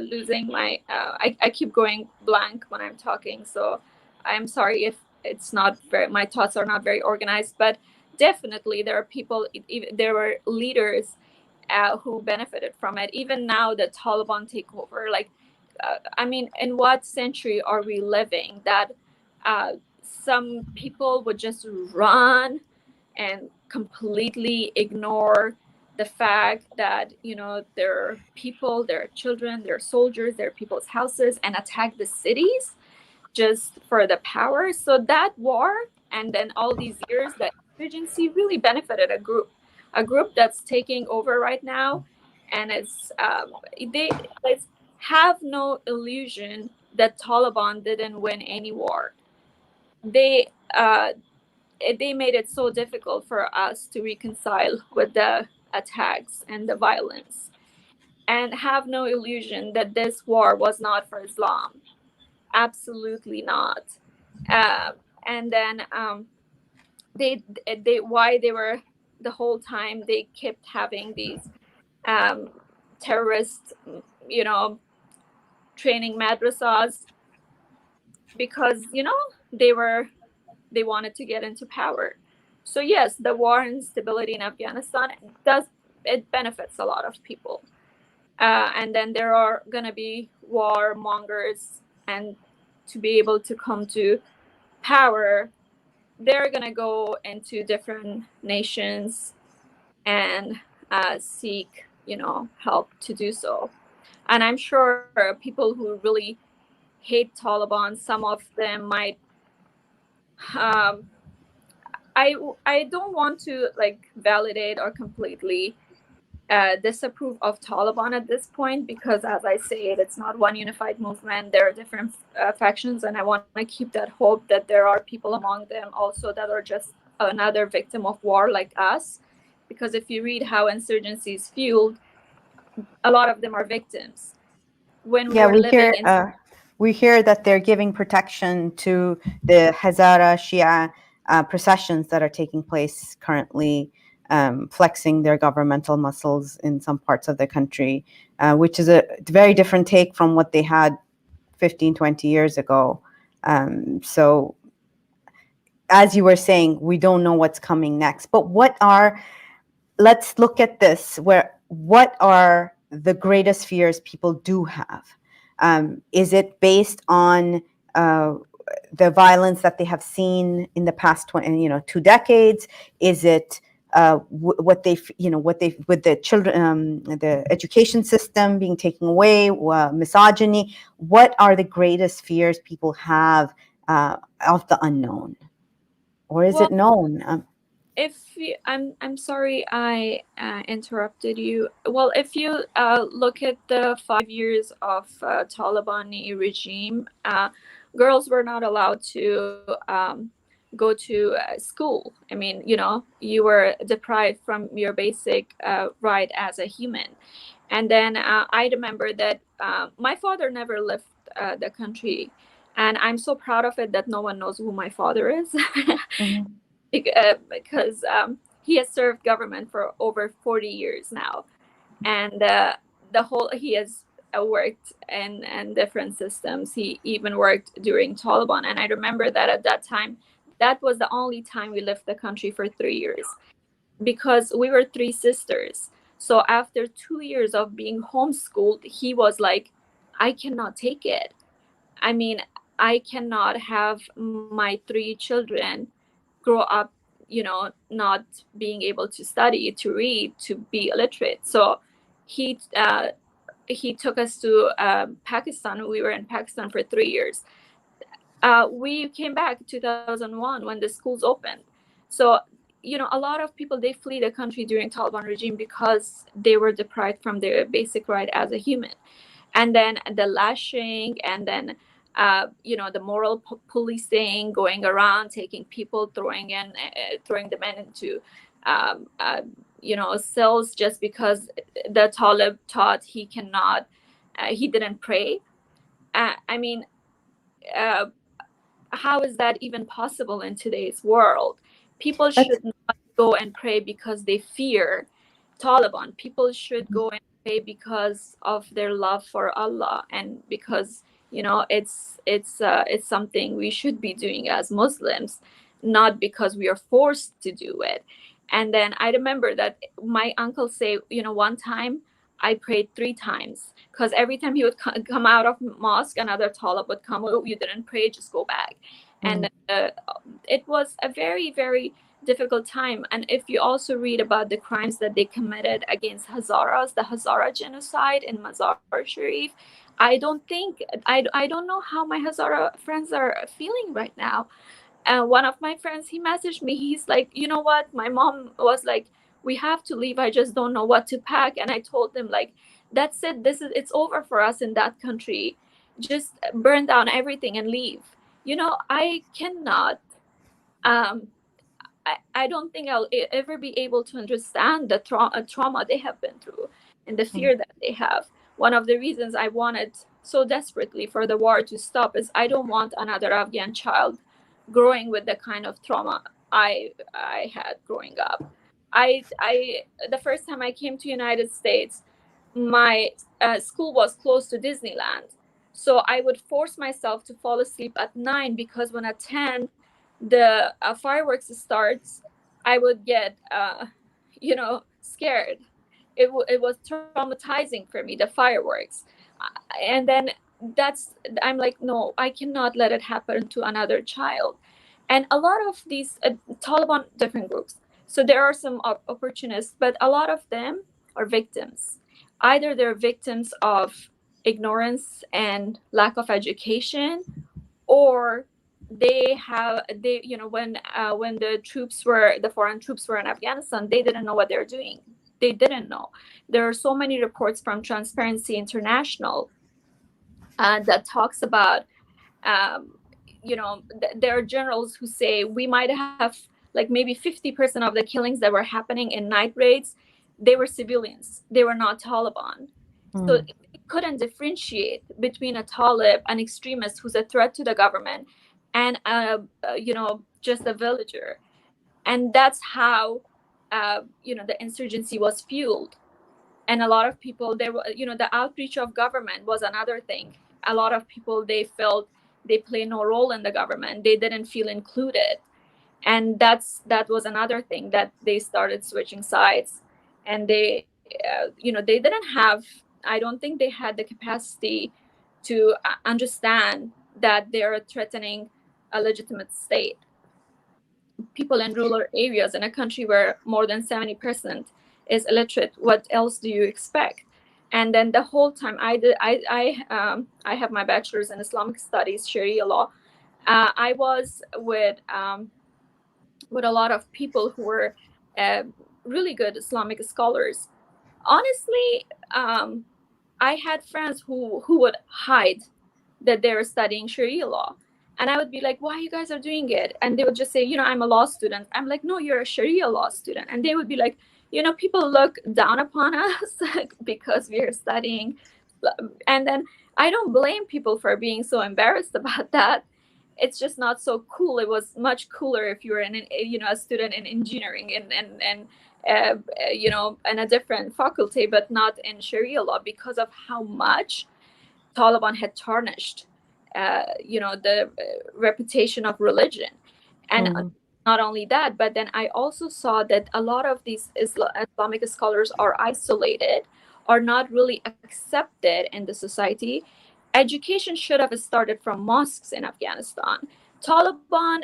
losing my, I keep going blank when I'm talking. So I'm sorry if it's not my thoughts are not very organized, but definitely there are people, there were leaders who benefited from it. Even now, the Taliban take over. In what century are we living that some people would just run and completely ignore the fact that, there are people, there are children, there are soldiers, there are people's houses, and attack the cities just for the power? So that war, and then all these years, that insurgency really benefited a group that's taking over right now. And it's they have no illusion that Taliban didn't win any war. They made it so difficult for us to reconcile with the attacks and the violence, and have no illusion that this war was not for Islam. Absolutely not. And then they why they were, the whole time they kept having these terrorist, training madrasas, because they wanted to get into power. So yes, the war and instability in Afghanistan it benefits a lot of people, and then there are gonna be warmongers, and to be able to come to power, they're gonna go into different nations and seek help to do so. And I'm sure people who really hate Taliban, some of them might I don't want to validate or completely disapprove of Taliban at this point, because as I say, it's not one unified movement. There are different factions, and I want to keep that hope that there are people among them also that are just another victim of war like us. Because if you read how insurgency is fueled, a lot of them are victims. When Yeah, we're living in we hear that they're giving protection to the Hazara Shia processions that are taking place currently, flexing their governmental muscles in some parts of the country, which is a very different take from what they had 15, 20 years ago. So as you were saying, we don't know what's coming next. But let's look at this, what are the greatest fears people do have? Is it based on the violence that they have seen in the past 2 decades? Is it with the children, the education system being taken away, misogyny? What are the greatest fears people have of the unknown? Or is it known? I'm sorry I interrupted you. Well, if you look at the 5 years of Taliban regime, girls were not allowed to go to school. I mean, you were deprived from your basic right as a human. And then I remember that my father never left the country, and I'm so proud of it that no one knows who my father is. Mhm. Because he has served government for over 40 years now, and he has worked in different systems. He even worked during Taliban, and I remember that at that time, that was the only time we left the country for 3 years, because we were three sisters. So after 2 years of being homeschooled, he was like, I cannot take it. I mean, I cannot have my three children grow up, not being able to study, to read, to be illiterate. So he took us to Pakistan. We were in Pakistan for 3 years. We came back 2001 when the schools opened. So a lot of people, they flee the country during Taliban regime because they were deprived from their basic right as a human. And then the lashing, and then the moral policing, going around taking people, throwing them into cells just because the Talib thought he didn't pray. I mean, uh, how is that even possible in today's world? People should not go and pray because they fear Taliban. People should go and pray because of their love for Allah, and because it's something we should be doing as Muslims, not because we are forced to do it. And then I remember that my uncle say, one time I prayed 3 times, because every time he would come out of mosque, another Talib would come. Oh, you didn't pray, just go back. And it was a very, very difficult time. And if you also read about the crimes that they committed against Hazaras, the Hazara genocide in Mazar Sharif, I don't know how my Hazara friends are feeling right now. And one of my friends, he messaged me, he's like, you know what, my mom was like, we have to leave, I just don't know what to pack. And I told them, like, that's it, it's over for us in that country, just burn down everything and leave. I cannot I don't think I'll ever be able to understand the trauma they have been through and the fear that they have. One of the reasons I wanted so desperately for the war to stop is I don't want another Afghan child growing with the kind of trauma I had growing up. The first time I came to United States, my school was close to Disneyland. So I would force myself to fall asleep at 9, because when at 10 the fireworks starts, I would get scared. It was traumatizing for me, the fireworks. And then I'm like, no, I cannot let it happen to another child. And a lot of these Taliban, different groups, so there are some opportunists, but a lot of them are victims. Either they're victims of ignorance and lack of education, or when the foreign troops were in Afghanistan, they didn't know what they're doing. they didn't know. There are so many reports from Transparency International that talks about, there are generals who say we might have like maybe 50% of the killings that were happening in night raids, they were civilians, they were not Taliban. So it couldn't differentiate between a Talib, an extremist who's a threat to the government, and just a villager. And that's how the insurgency was fueled. And a lot of people, there were, the outreach of government was another thing. A lot of people, they felt they play no role in the government, they didn't feel included, and that was another thing that they started switching sides. And they they didn't have, I don't think they had the capacity to understand that they're threatening a legitimate state. People in rural areas in a country where more than 70% is illiterate, what else do you expect? And then the whole time I have my bachelor's in Islamic studies, Sharia law. I was with a lot of people who were really good Islamic scholars. Honestly, I had friends who would hide that they were studying Sharia law. And I would be like, why you guys are doing it? And they would just say, I'm a law student. I'm like, no, you're a Sharia law student. And they would be like, people look down upon us because we are studying. And then I don't blame people for being so embarrassed about that. It's just not so cool. It was much cooler if you were a student in engineering and in a different faculty, but not in Sharia law, because of how much Taliban had tarnished the reputation of religion. And not only that, but then I also saw that a lot of these Islamic scholars are isolated, are not really accepted in the society. Education should have started from mosques in Afghanistan. Taliban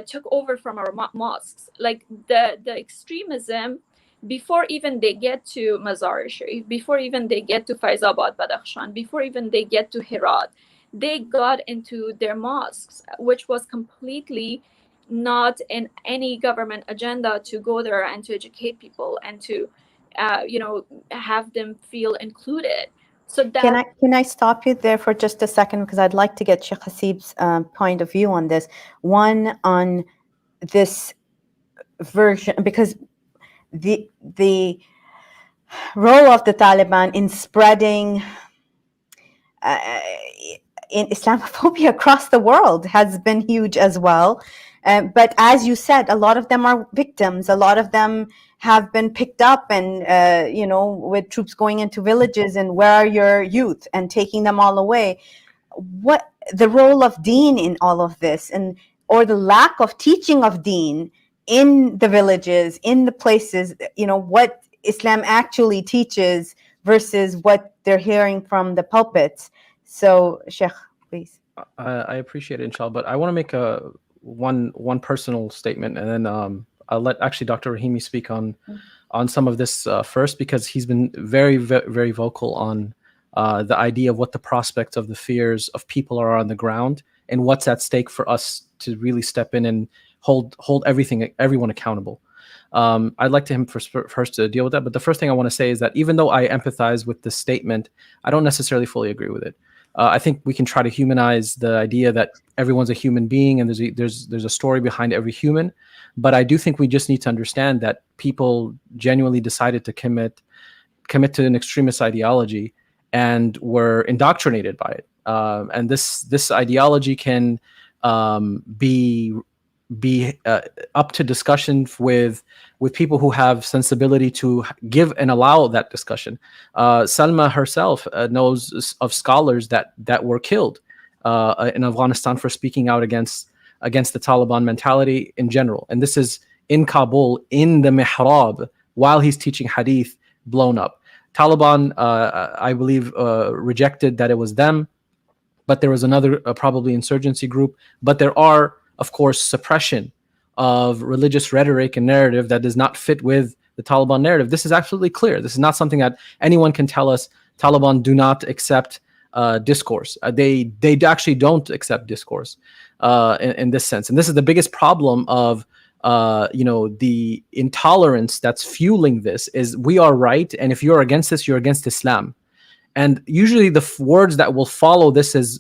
took over from our mosques. Like the extremism, before even they get to Mazar-e-Sharif, before even they get to Faizabad, Badakhshan, before even they get to Herat, they got into their mosques, which was completely not in any government agenda to go there and to educate people and to have them feel included. So that can I stop you there for just a second, because I'd like to get Sheikh Hasib's point of view on this. One, on this version, because the role of the Taliban in spreading in Islamophobia across the world has been huge as well. But as you said, a lot of them are victims. A lot of them have been picked up and, with troops going into villages and where are your youth and taking them all away. What the role of deen in all of this, or the lack of teaching of deen in the villages, in the places, what Islam actually teaches versus what they're hearing from the pulpits. So, Sheikh, please. I appreciate it, inshallah, but I want to make one personal statement, and then I'll let actually Dr. Rahimi speak on some of this first, because he's been very, very vocal on the idea of what the prospects of the fears of people are on the ground and what's at stake for us to really step in and hold everyone accountable. I'd like him first to deal with that, but the first thing I want to say is that even though I empathize with this statement, I don't necessarily fully agree with it. I think we can try to humanize the idea that everyone's a human being and there's a story behind every human, but I do think we just need to understand that people genuinely decided to commit to an extremist ideology and were indoctrinated by it. And this ideology can be up to discussion with people who have sensibility to give and allow that discussion. Salma herself knows of scholars that were killed in Afghanistan for speaking out against the Taliban mentality in general. And this is in Kabul, in the mihrab, while he's teaching hadith, blown up. Taliban, I believe, rejected that it was them, but there was another probably insurgency group. But there are, of course, suppression of religious rhetoric and narrative that does not fit with the Taliban narrative. This is absolutely clear. This is not something that anyone can tell us. Taliban do not accept discourse. They actually don't accept discourse in this sense. And this is the biggest problem of the intolerance that's fueling this is we are right, and if you're against this, you're against Islam. And usually the words that will follow this is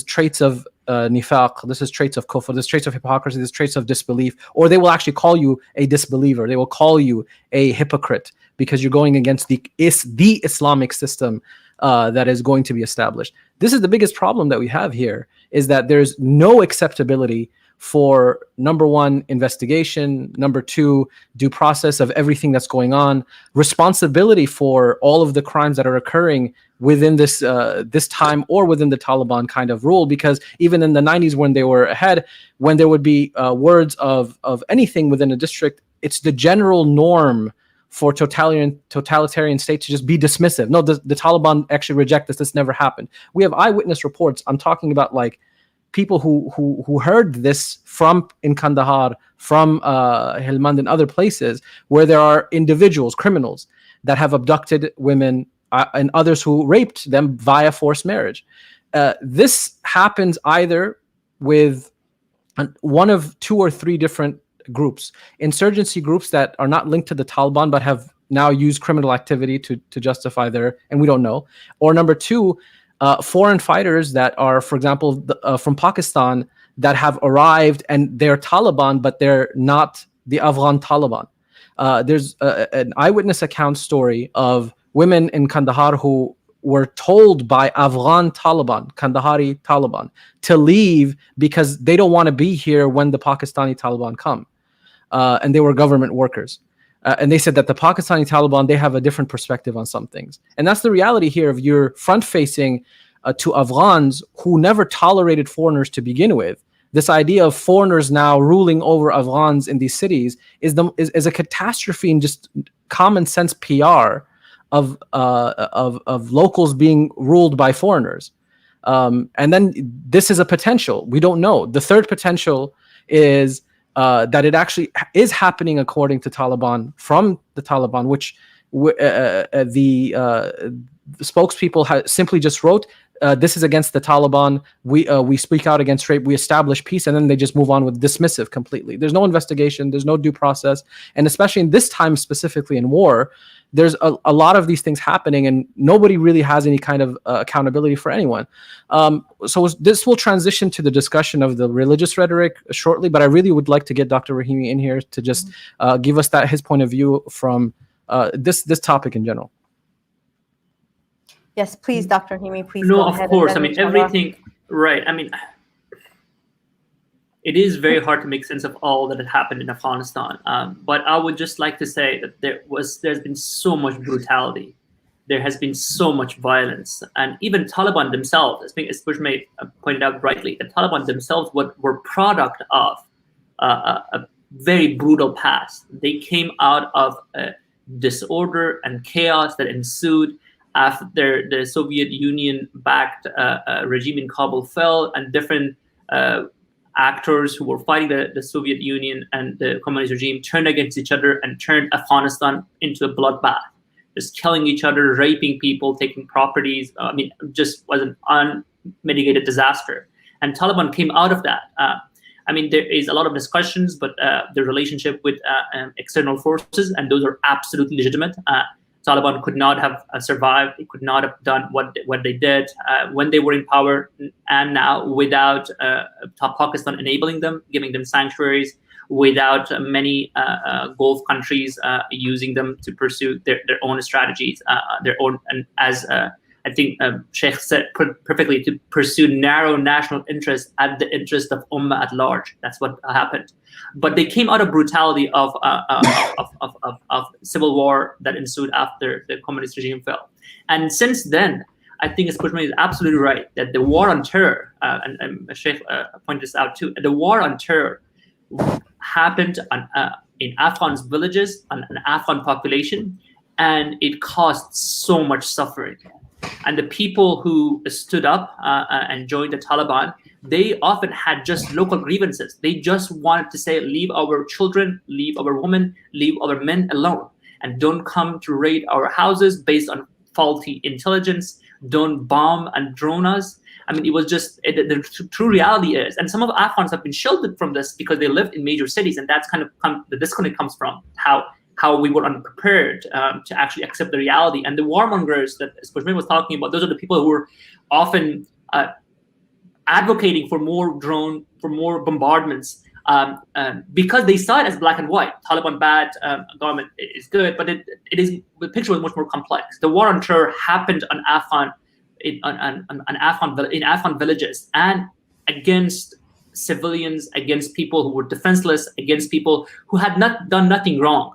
traits of nifaq, this is traits of kufr, this is traits of hypocrisy, this is traits of disbelief, or they will actually call you a disbeliever. They will call you a hypocrite because you're going against the Islamic system that is going to be established. This is the biggest problem that we have here, is that there's no acceptability for, number one, investigation, number two, due process of everything that's going on, responsibility for all of the crimes that are occurring within this time or within the Taliban kind of rule. Because even in the 90s when they were ahead, when there would be words of anything within a district, it's the general norm for totalitarian state to just be dismissive. No, the Taliban actually reject this. This never happened. We have eyewitness reports. I'm talking about like people who heard this from in Kandahar, from Helmand and other places where there are individuals, criminals that have abducted women and others who raped them via forced marriage. This happens either with one of two or three different groups: insurgency groups that are not linked to the Taliban but have now used criminal activity to justify their, and we don't know. Or number two, foreign fighters that are, for example, from Pakistan that have arrived and they're Taliban, but they're not the Afghan Taliban. There's an eyewitness account story of women in Kandahar who were told by Afghan Taliban, Kandahari Taliban, to leave because they don't want to be here when the Pakistani Taliban come. And they were government workers. And they said that the Pakistani Taliban, they have a different perspective on some things. And that's the reality here of you're front-facing to Afghans who never tolerated foreigners to begin with. This idea of foreigners now ruling over Afghans in these cities is a catastrophe in just common sense PR of locals being ruled by foreigners. And then this is a potential. We don't know. The third potential is that it actually is happening according to Taliban, from the Taliban, which the spokespeople simply just wrote, this is against the Taliban. We speak out against rape. We establish peace, and then they just move on with dismissive completely. There's no investigation. There's no due process, and especially in this time, specifically in war, there's a lot of these things happening, and nobody really has any kind of accountability for anyone. So this will transition to the discussion of the religious rhetoric shortly, but I really would like to get Dr. Rahimi in here to just give us his point of view from this topic in general. Yes, please, Dr. Rahimi, please. No, go of ahead. course. I mean, everything, right. I mean, it is very hard to make sense of all that had happened in Afghanistan. But I would just like to say that there's been so much brutality. There has been so much violence. And even Taliban themselves, as Spozhmai pointed out rightly, the Taliban themselves were product of a very brutal past. They came out of disorder and chaos that ensued after the Soviet Union-backed regime in Kabul fell, and different actors who were fighting the Soviet Union and the communist regime turned against each other and turned Afghanistan into a bloodbath, just killing each other, raping people, taking properties. I mean, just was an unmitigated disaster. And Taliban came out of that. I mean, there is a lot of discussions, but the relationship with external forces, and those are absolutely legitimate. Taliban could not have survived. They could not have done what they did when they were in power, and now without Pakistan enabling them, giving them sanctuaries, without many Gulf countries using them to pursue their own strategies, their own, and as I think Shaykh said perfectly, to pursue narrow national interests at the interest of Ummah at large. That's what happened. But they came out of brutality of civil war that ensued after the communist regime fell. And since then, I think Spozhmai is absolutely right that the war on terror, and Shaykh pointed this out too, the war on terror happened in Afghan villages, on an Afghan population, and it caused so much suffering. And the people who stood up and joined the Taliban, they often had just local grievances. They just wanted to say, leave our children, leave our women, leave our men alone, and don't come to raid our houses based on faulty intelligence, don't bomb and drone us. I mean, it was just the true reality is, and some of Afghans have been shielded from this because they live in major cities, and that's kind of the disconnect comes from how we were unprepared to actually accept the reality. And the warmongers that Spozhmai was talking about, those are the people who were often advocating for more drone, for more bombardments, because they saw it as black and white. Taliban bad, government is good, but the picture was much more complex. The war on terror happened on in Afghan villages and against civilians, against people who were defenseless, against people who had not done nothing wrong.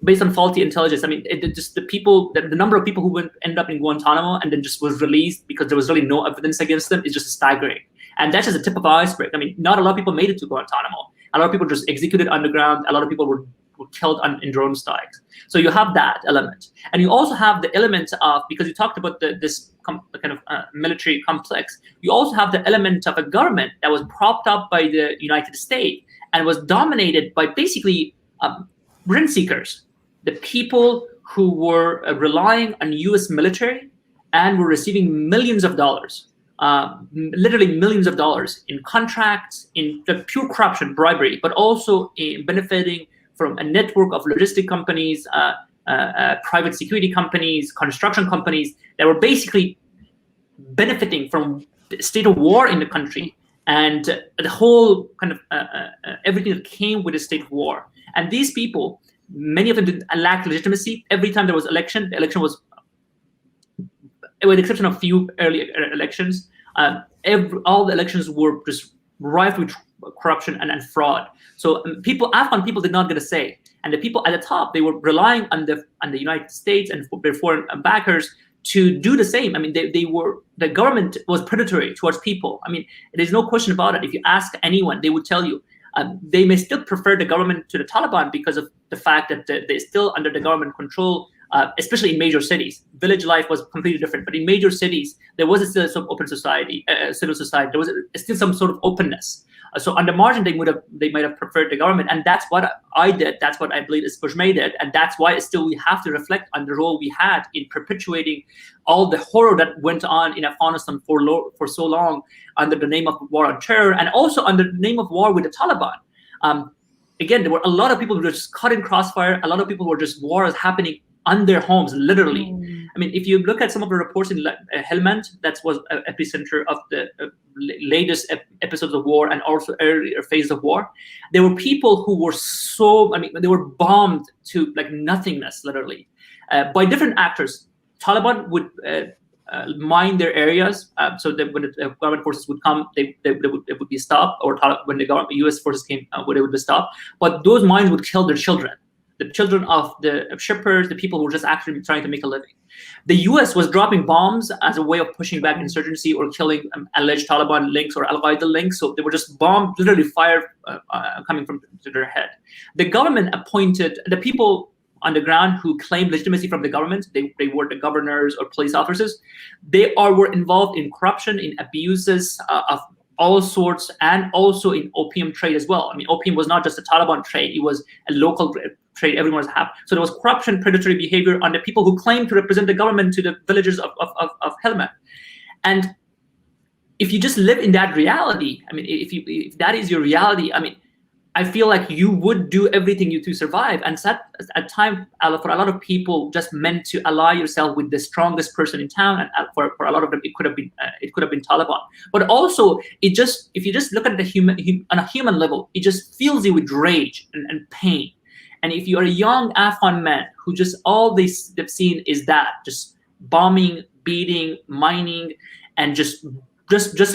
Based on faulty intelligence, I mean, the number of people who ended up in Guantanamo and then just was released because there was really no evidence against them is just staggering. And that's just the tip of the iceberg. I mean, not a lot of people made it to Guantanamo. A lot of people just executed underground. A lot of people were killed in drone strikes. So you have that element. And you also have the element of, because you talked about this kind of military complex, you also have the element of a government that was propped up by the United States and was dominated by basically rent seekers, the people who were relying on US military and were receiving millions of dollars, literally millions of dollars in contracts, in the pure corruption, bribery, but also in benefiting from a network of logistic companies, private security companies, construction companies that were basically benefiting from the state of war in the country and the whole kind of everything that came with the state of war. And these people, many of them did lack legitimacy. Every time there was election, the election was, with the exception of few early elections, all the elections were just rife with corruption and fraud. So Afghan people did not get a say, and the people at the top, they were relying on the United States and their foreign backers to do the same. I mean, the government was predatory towards people. I mean, there's no question about it. If you ask anyone, they would tell you they may still prefer the government to the Taliban because of the fact that they're still under the government control, especially in major cities. Village life was completely different, but in major cities, there was still some open society, civil society. There was still some sort of openness. So on the margin, they might have preferred the government, and that's what I did. That's what I believe Spozhmai did, and that's why still we have to reflect on the role we had in perpetuating all the horror that went on in Afghanistan for so long under the name of war on terror, and also under the name of war with the Taliban. Again, there were a lot of people who were just caught in crossfire. A lot of people were just wars happening on their homes, literally. I mean, if you look at some of the reports in Helmand, that was an epicenter of the latest episodes of war and also earlier phases of war, there were people who were they were bombed to like nothingness, literally, by different actors. Taliban would mine their areas, so that when the government forces would come, they would be stopped, or when the US forces came, they would be stopped. But those mines would kill their children. The children of the shippers, the people who were just actually trying to make a living. The US was dropping bombs as a way of pushing back insurgency or killing alleged Taliban links or Al-Qaeda links. So they were just bombed, literally fire coming from to their head. The government appointed the people on the ground who claimed legitimacy from the government. They were the governors or police officers. They were involved in corruption, in abuses of all sorts, and also in opium trade as well. I mean, opium was not just a Taliban trade, it was a local trade everyone was having. So there was corruption, predatory behavior on the people who claimed to represent the government to the villagers of Helmand. And if you just live in that reality, I mean, if that is your reality, I mean, I feel like you would do everything to survive. And at time, for a lot of people, just meant to ally yourself with the strongest person in town. And for a lot of them, it could have been Taliban. But also, if you just look at the on a human level, it just fills you with rage and pain. And if you're a young Afghan man who just all they've seen is that, just bombing, beating, mining, and just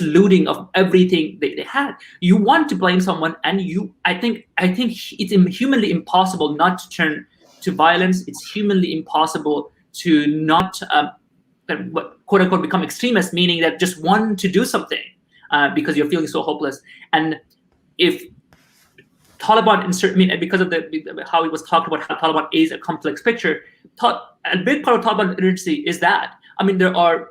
looting of everything they had, you want to blame someone, and I think it's humanly impossible not to turn to violence. It's humanly impossible to not quote unquote become extremist, meaning that just want to do something because you're feeling so hopeless. And if Taliban because of how it was talked about, how Taliban is a complex picture, a big part of Taliban literacy is that. I mean, there are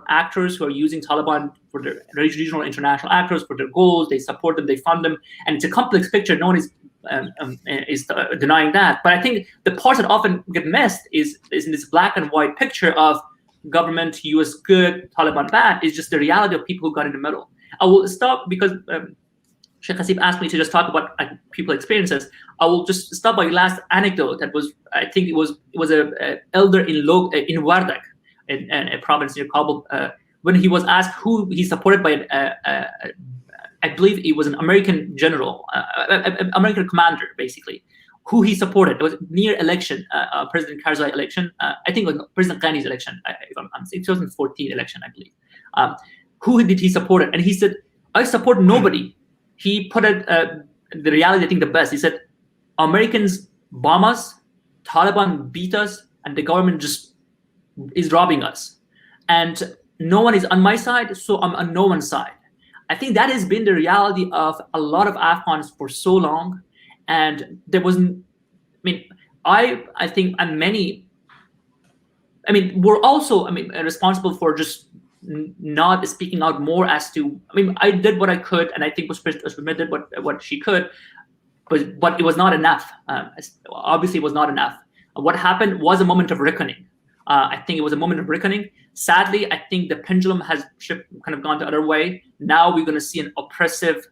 actors who are using Taliban for their regional international actors for their goals. They support them, they fund them, and it's a complex picture. No one is is denying that. But I think the parts that often get missed is in this black and white picture of government, US good, Taliban bad, is just the reality of people who got in the middle. I will stop because Sheikh Hasib asked me to just talk about people experiences. I will just stop by last anecdote that was, I think it was a elder in Wardak, in a province near Kabul, when he was asked who he supported by I believe it was an American general, American commander, basically, who he supported. It was near election, President Karzai election. I think it was President Ghani's election. It 2014 election, I believe. Who did he support? And he said, I support nobody. He put it, the reality, I think, the best. He said, Americans bomb us, Taliban beat us, and the government just is robbing us. And no one is on my side, so I'm on no one's side. I think that has been the reality of a lot of Afghans for so long. And there wasn't, I think, and many, we're also, responsible for just not speaking out more as to, I did what I could, and I think Spozhmai did what she could, but it was not enough. Obviously, it was not enough. What happened was a moment of reckoning. I think it was a moment of reckoning. Sadly, I think the pendulum has kind of gone the other way. Now we're going to see an oppressive,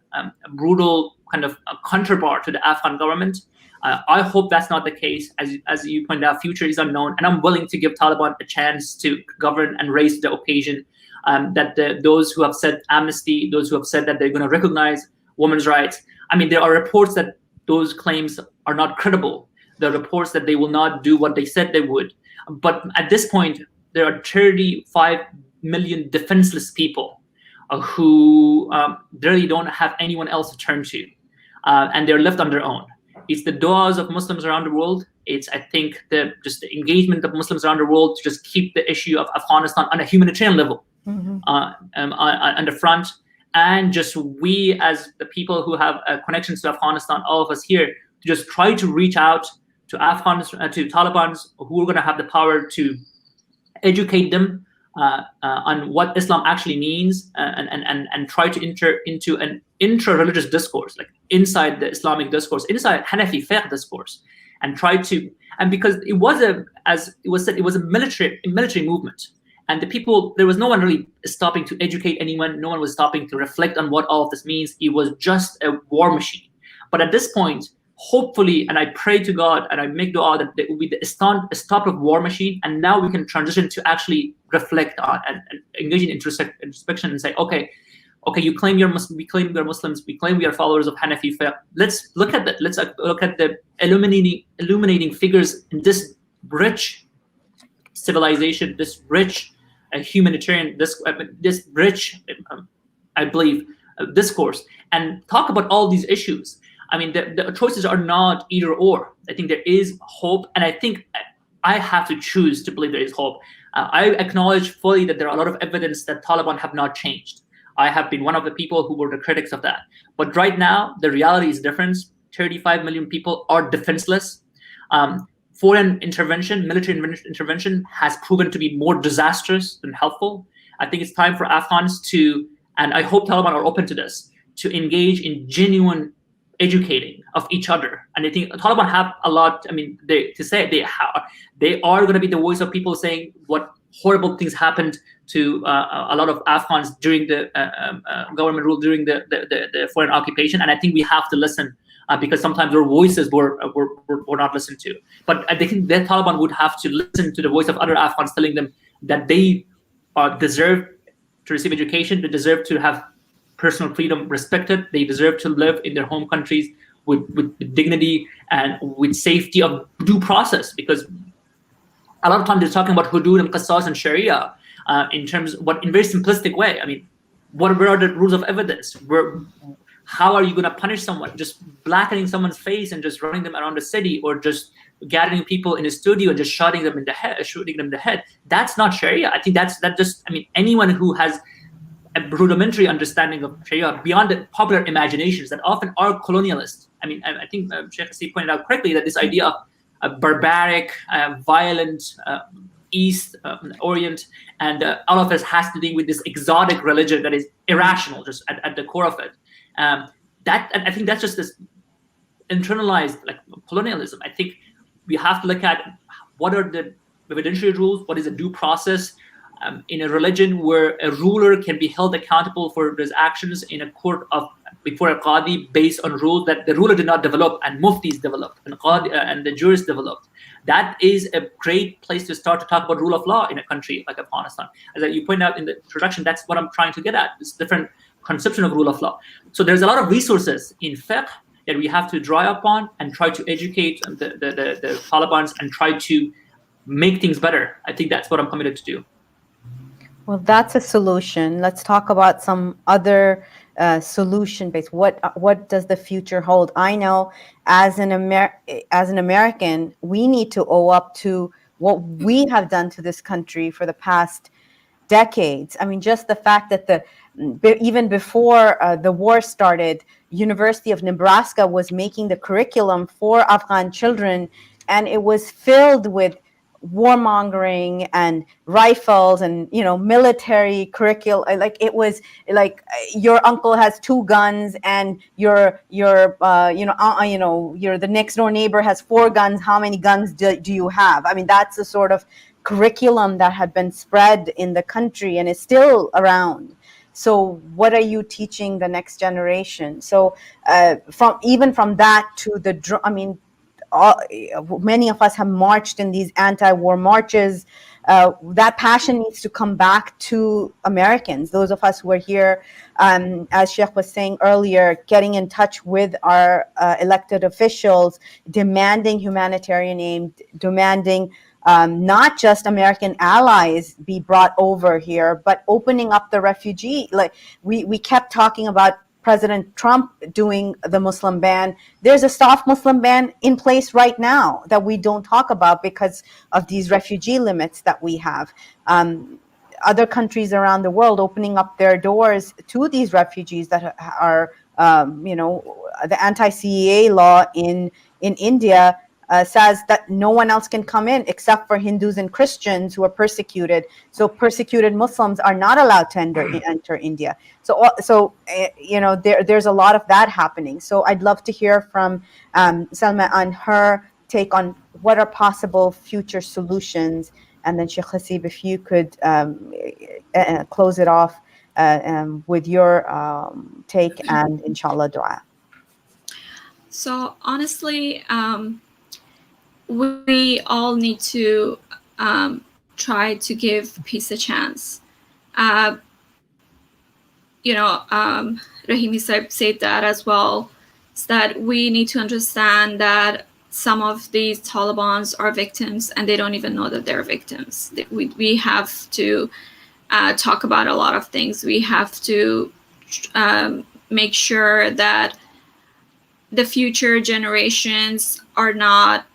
brutal kind of counterpart to the Afghan government. I hope that's not the case. As you pointed out, future is unknown, and I'm willing to give Taliban a chance to govern and raise the occasion. That those who have said amnesty, those who have said that they're going to recognize women's rights. There are reports that those claims are not credible. There are reports that they will not do what they said they would. But at this point, there are 35 million defenseless people who really don't have anyone else to turn to, and they're left on their own. It's the du'as of Muslims around the world. It's, I think, the engagement of Muslims around the world to just keep the issue of Afghanistan on a humanitarian level on the front. And just we, as the people who have connections to Afghanistan, all of us here, to just try to reach out to Afghans, to Talibans who are going to have the power to educate them on what Islam actually means, and try to enter into an intra-religious discourse, like inside the Islamic discourse, inside Hanafi fiqh discourse, and try to, and because it was as it was said, it was a military movement, and the people, there was no one really stopping to educate anyone, no one was stopping to reflect on what all of this means. It was just a war machine. But at this point, hopefully, and I pray to God and I make dua that there will be the stop of war machine, and now we can transition to actually reflect on and engage in introspection and say, okay, you claim you're Muslim, we claim we're Muslims, we claim we are followers of Hanafi fiqh. Let's look at that. Let's look at the illuminating figures in this rich civilization, this rich humanitarian, this rich, I believe, discourse, and talk about all these issues. The choices are not either or. I think there is hope, and I think I have to choose to believe there is hope. I acknowledge fully that there are a lot of evidence that Taliban have not changed. I have been one of the people who were the critics of that. But right now, the reality is different. 35 million people are defenseless. Foreign intervention, military intervention has proven to be more disastrous than helpful. I think it's time for Afghans to, and I hope Taliban are open to this, to engage in genuine educating of each other. And I think Taliban have a lot, to say. They are going to be the voice of people saying what horrible things happened to a lot of Afghans during the government rule, during the foreign occupation. And I think we have to listen because sometimes their voices were not listened to. But I think the Taliban would have to listen to the voice of other Afghans telling them that they deserve to receive education, they deserve to have personal freedom respected, they deserve to live in their home countries with dignity and with safety of due process. Because a lot of times they're talking about hudud and qisas and sharia in terms of in very simplistic way. Where are the rules of evidence? How are you going to punish someone? Just blackening someone's face and just running them around the city, or just gathering people in a studio and just shooting them in the head? That's not sharia. I think anyone who has a rudimentary understanding of sharia beyond the popular imaginations that often are colonialist. I think Sheikh Hasib pointed out correctly that this idea of a barbaric, violent East, Orient, and all of this has to do with this exotic religion that is irrational, just at the core of it. I think that's just this internalized like colonialism. I think we have to look at what are the evidentiary rules, what is a due process in a religion where a ruler can be held accountable for his actions in a court of before a qadi based on rules that the ruler did not develop and muftis developed and qadi, and the jurists developed. That is a great place to start to talk about rule of law in a country like Afghanistan. As you point out in the introduction, that's what I'm trying to get at, this different conception of rule of law. So there's a lot of resources in fiqh that we have to draw upon and try to educate the Taliban and try to make things better. I think that's what I'm committed to do. Well, that's a solution. Let's talk about some other solution based. What does the future hold? I know as an American, we need to owe up to what we have done to this country for the past decades. I mean, just the fact that even before the war started, University of Nebraska was making the curriculum for Afghan children, and it was filled with warmongering and rifles and military curriculum. Like it was like your uncle has 2 guns and your the next door neighbor has 4 guns. How many guns do you have? I mean, that's the sort of curriculum that had been spread in the country and is still around. So what are you teaching the next generation? So from that to many of us have marched in these anti-war marches. That passion needs to come back to Americans, those of us who are here, as Shaykh was saying earlier, getting in touch with our elected officials, demanding humanitarian aid, demanding not just American allies be brought over here, but opening up the refugee. Like we kept talking about President Trump doing the Muslim ban. There's a soft Muslim ban in place right now that we don't talk about because of these refugee limits that we have. Other countries around the world opening up their doors to these refugees that are, the anti-CEA law in India says that no one else can come in except for Hindus and Christians who are persecuted. So persecuted Muslims are not allowed to enter India. So there's a lot of that happening. So I'd love to hear from Salma on her take on what are possible future solutions. And then Sheikh Hasib, if you could close it off with your take and inshallah dua. So honestly, we all need to try to give peace a chance. Rahimi said that as well, is that we need to understand that some of these Talibans are victims and they don't even know that they're victims. We have to talk about a lot of things. We have to make sure that the future generations are not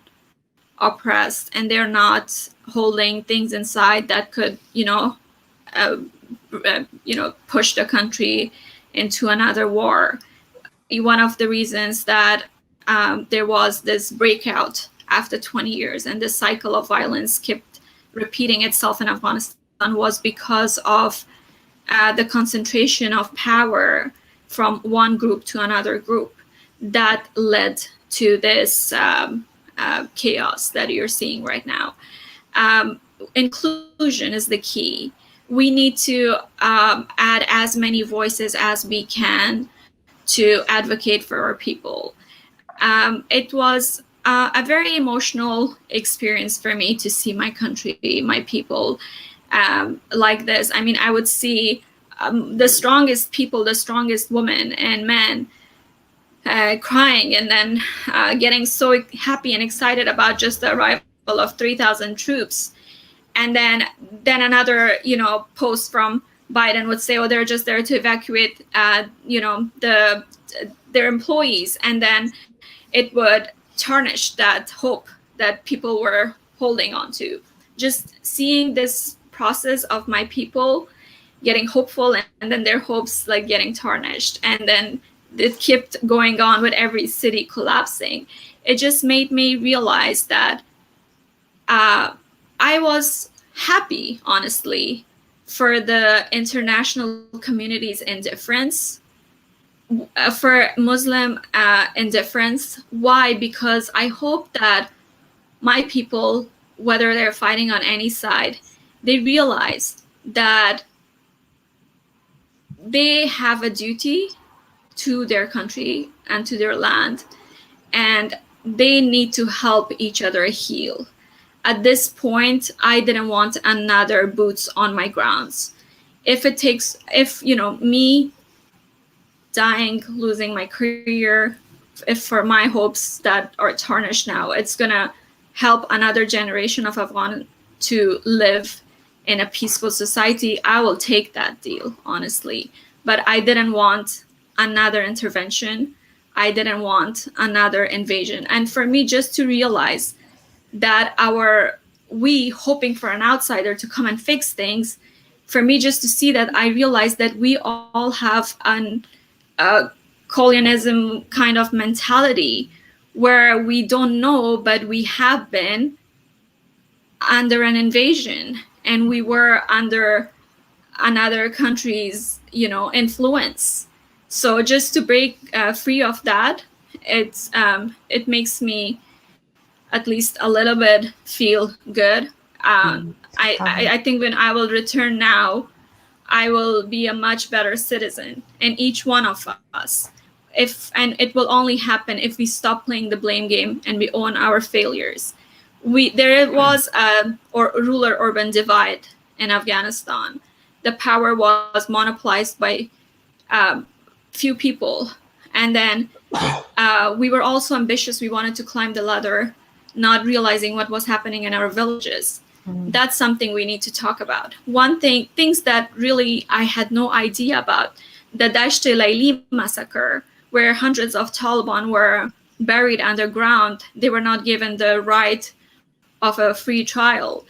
oppressed and they're not holding things inside that could push the country into another war. One of the reasons that there was this breakout after 20 years and this cycle of violence kept repeating itself in Afghanistan was because of the concentration of power from one group to another group that led to this chaos that you're seeing right now. Inclusion is the key. We need to add as many voices as we can to advocate for our people. It was a very emotional experience for me to see my country, my people like this. I mean, I would see the strongest people, the strongest women and men crying and then getting so happy and excited about just the arrival of 3,000 troops. And then another, post from Biden would say, oh, they're just there to evacuate, their employees. And then it would tarnish that hope that people were holding on to. Just seeing this process of my people getting hopeful and then their hopes like getting tarnished. And then it kept going on with every city collapsing. It just made me realize that I was happy, honestly, for the international community's indifference for Muslim indifference. Why? Because I hope that my people, whether they're fighting on any side, they realize that they have a duty to their country and to their land, and they need to help each other heal. At this point, I didn't want another boots on my grounds. If me dying, losing my career, if for my hopes that are tarnished now, it's gonna help another generation of Afghan to live in a peaceful society, I will take that deal, honestly. But I didn't want another intervention. I didn't want another invasion. And for me, just to realize that we hoping for an outsider to come and fix things, for me, just to see that, I realized that we all have a colonialism kind of mentality where we don't know, but we have been under an invasion and we were under another country's influence. So just to break free of that, it makes me at least a little bit feel good. I think when I will return now, I will be a much better citizen, and each one of us. And it will only happen if we stop playing the blame game and we own our failures. There was a ruler-urban divide in Afghanistan. The power was monopolized by few people, and then we were also ambitious. We wanted to climb the ladder, not realizing what was happening in our villages. That's something we need to talk about. Things that really I had no idea about, the Dasht-e-Laili massacre, where hundreds of Taliban were buried underground. They were not given the right of a free trial.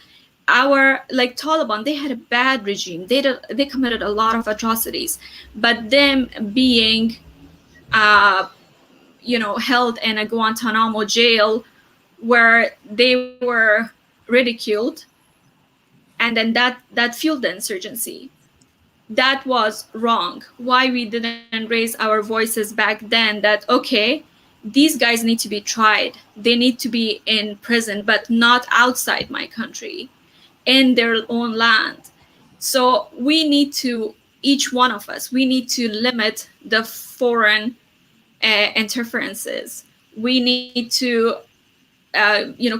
Taliban, they had a bad regime. They committed a lot of atrocities, but them being held in a Guantanamo jail where they were ridiculed, and then that fueled the insurgency. That was wrong. Why we didn't raise our voices back then, that okay, these guys need to be tried, they need to be in prison, but not outside my country, in their own land. So we need to, each one of us, we need to limit the foreign interferences. We need to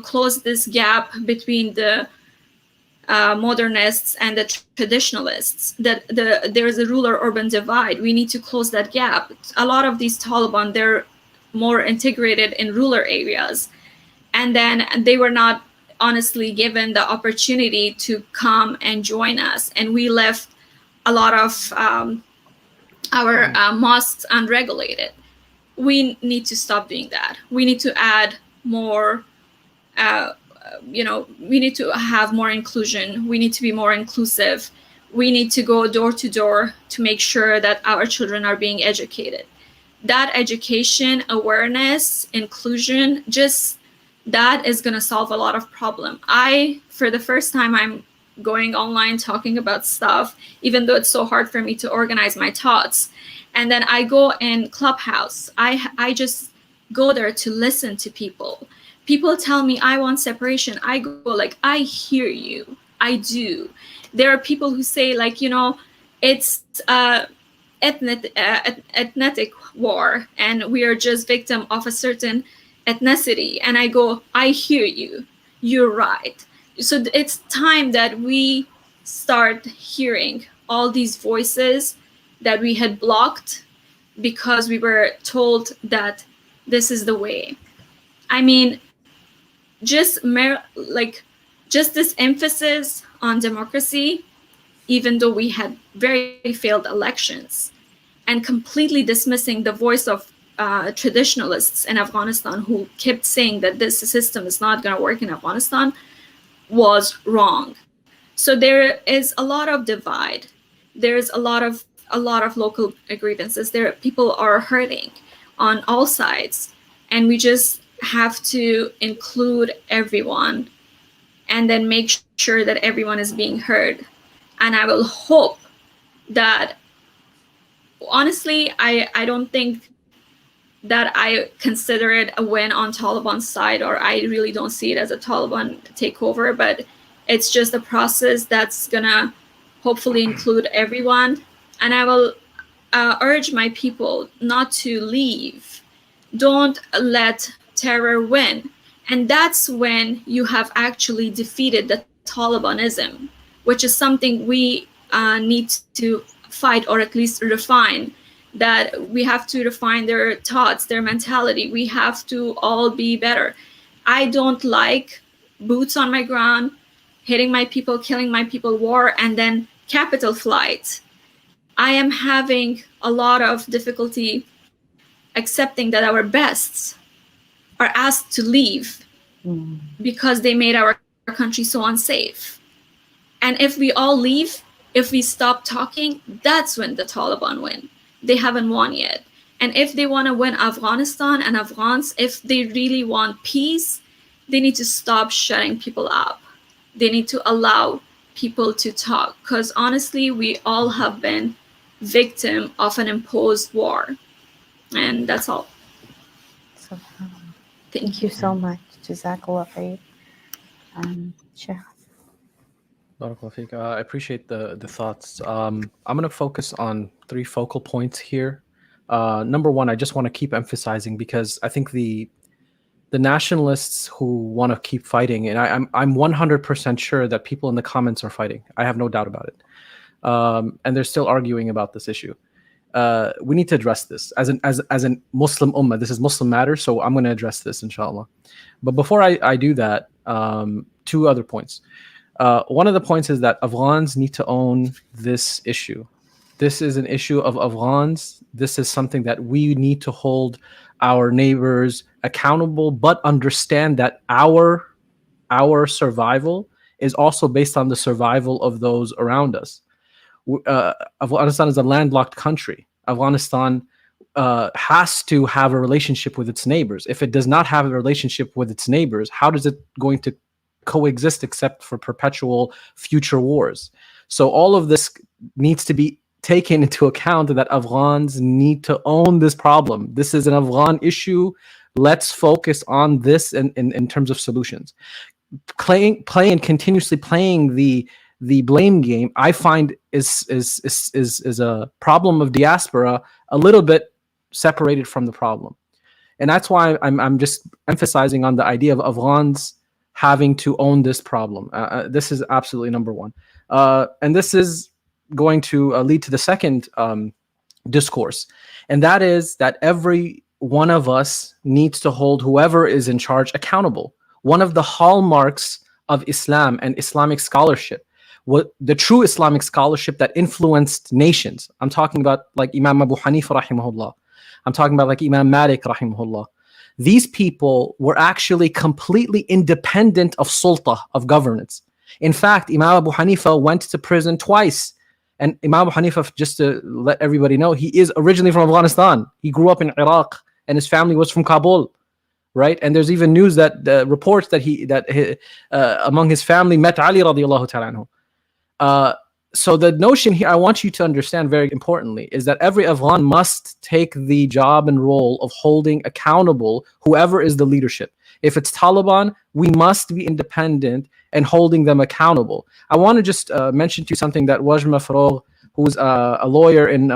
close this gap between the modernists and the traditionalists. That there is a ruler-urban divide. We need to close that gap. A lot of these Taliban, they're more integrated in rural areas, and then they were not honestly given the opportunity to come and join us, and we left a lot of our mosques unregulated. We need to stop doing that. We need to add more we need to have more inclusion. We need to be more inclusive. We need to go door to door to make sure that our children are being educated. That education, awareness, inclusion, just that is going to solve a lot of problem. For the first time, I'm going online talking about stuff, even though it's so hard for me to organize my thoughts. And then I go in Clubhouse. I just go there to listen to people. People tell me, I want separation. I go like, I hear you. I do. There are people who say it's ethnic war and we are just victim of a certain ethnicity. And I go, I hear you. You're right. So it's time that we start hearing all these voices that we had blocked because we were told that this is the way. I mean, just this emphasis on democracy, even though we had very failed elections, and completely dismissing the voice of traditionalists in Afghanistan who kept saying that this system is not going to work in Afghanistan, was wrong. So there is a lot of divide. There's a lot of local grievances. People are hurting on all sides, and we just have to include everyone and then make sure that everyone is being heard. And I will hope that honestly, I don't think that I consider it a win on Taliban's side, or I really don't see it as a Taliban takeover, but it's just a process that's gonna hopefully include everyone. And I will urge my people not to leave. Don't let terror win. And that's when you have actually defeated the Talibanism, which is something we need to fight, or at least refine. That we have to refine their thoughts, their mentality. We have to all be better. I don't like boots on my ground, hitting my people, killing my people, war, and then capital flight. I am having a lot of difficulty accepting that our bests are asked to leave because they made our country so unsafe. And if we all leave, if we stop talking, that's when the Taliban win. They haven't won yet. And if they want to win Afghanistan and Afghans, if they really want peace, they need to stop shutting people up. They need to allow people to talk. Because honestly, we all have been victim of an imposed war. And that's all. So, thank you so much. Jazakallah khair. Shaykh. I appreciate the thoughts. I'm going to focus on 3 focal points here. Number one, I just want to keep emphasizing, because I think the nationalists who want to keep fighting, and I'm 100% sure that people in the comments are fighting. I have no doubt about it. And they're still arguing about this issue. We need to address this as an Muslim ummah. This is Muslim Matters, so I'm going to address this, inshallah. But before I do that, 2 other points. One of the points is that Afghans need to own this issue. This is an issue of Afghans. This is something that we need to hold our neighbors accountable, but understand that our survival is also based on the survival of those around us. Afghanistan is a landlocked country. Afghanistan has to have a relationship with its neighbors. If it does not have a relationship with its neighbors, how is it going to coexist except for perpetual future wars? So all of this needs to be taken into account, that Afghans need to own this problem. This is an Afghan issue. Let's focus on this in terms of solutions. Playing and continuously playing the blame game, I find is a problem of diaspora, a little bit separated from the problem. And that's why I'm just emphasizing on the idea of Afghans having to own this problem. This is absolutely number one. And this is going to lead to the second discourse. And that is that every one of us needs to hold whoever is in charge accountable. One of the hallmarks of Islam and Islamic scholarship, the true Islamic scholarship that influenced nations. I'm talking about like Imam Abu Hanifa rahimahullah. I'm talking about like Imam Malik rahimahullah. These people were actually completely independent of sulta, of governance. In fact, Imam Abu Hanifa went to prison twice. And Imam Abu Hanifa, just to let everybody know, he is originally from Afghanistan. He grew up in Iraq and his family was from Kabul, right? And there's even news that reports that he among his family met Ali radiallahu ta'ala anhu. So the notion here, I want you to understand very importantly, is that every Afghan must take the job and role of holding accountable whoever is the leadership. If it's Taliban, we must be independent and holding them accountable. I want to just mention to you something that Wajma Farogh, who's a lawyer in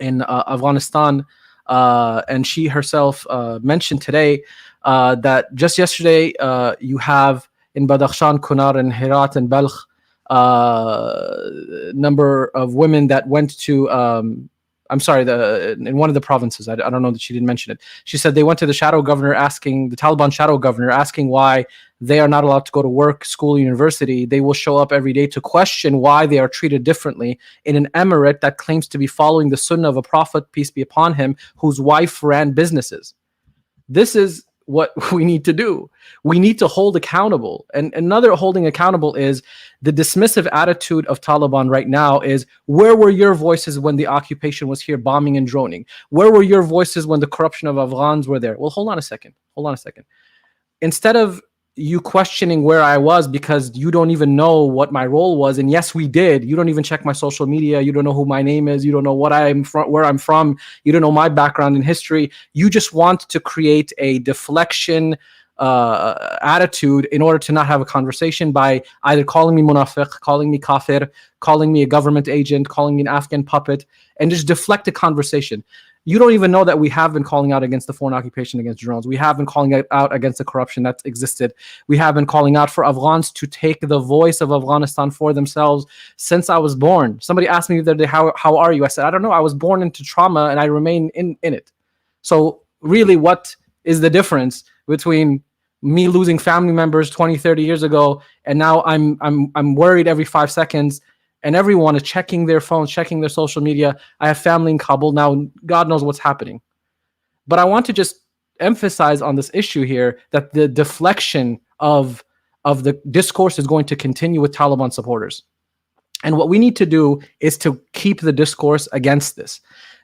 Afghanistan, and she herself mentioned today that just yesterday you have in Badakhshan, Kunar, and Herat and Balkh, number of women that went to in one of the provinces. I don't know that she didn't mention it. She said they went to the shadow governor asking, the Taliban shadow governor asking why they are not allowed to go to work, school, university. They will show up every day to question why they are treated differently in an emirate that claims to be following the sunnah of a prophet, peace be upon him, whose wife ran businesses. This is what we need to do. We need to hold accountable. And another holding accountable is the dismissive attitude of Taliban right now is, where were your voices when the occupation was here bombing and droning? Where were your voices when the corruption of Afghans were there? Well, hold on a second. Instead of you questioning where I was because you don't even know what my role was. And yes, we did. You don't even check my social media. You don't know who my name is. You don't know what I'm from, where I'm from. You don't know my background in history. You just want to create a deflection attitude in order to not have a conversation by either calling me munafiq, calling me kafir, calling me a government agent, calling me an Afghan puppet, and just deflect the conversation. You don't even know that we have been calling out against the foreign occupation against drones. We have been calling out against the corruption that existed. We have been calling out for Afghans to take the voice of Afghanistan for themselves since I was born. Somebody asked me the other day, how are you? I said, I don't know. I was born into trauma and I remain in it. So really, what is the difference between me losing family members 20, 30 years ago, and now I'm worried every 5 seconds, and everyone is checking their phones, checking their social media. I have family in Kabul now. God knows what's happening. But I want to just emphasize on this issue here that the deflection of the discourse is going to continue with Taliban supporters. And what we need to do is to keep the discourse against this.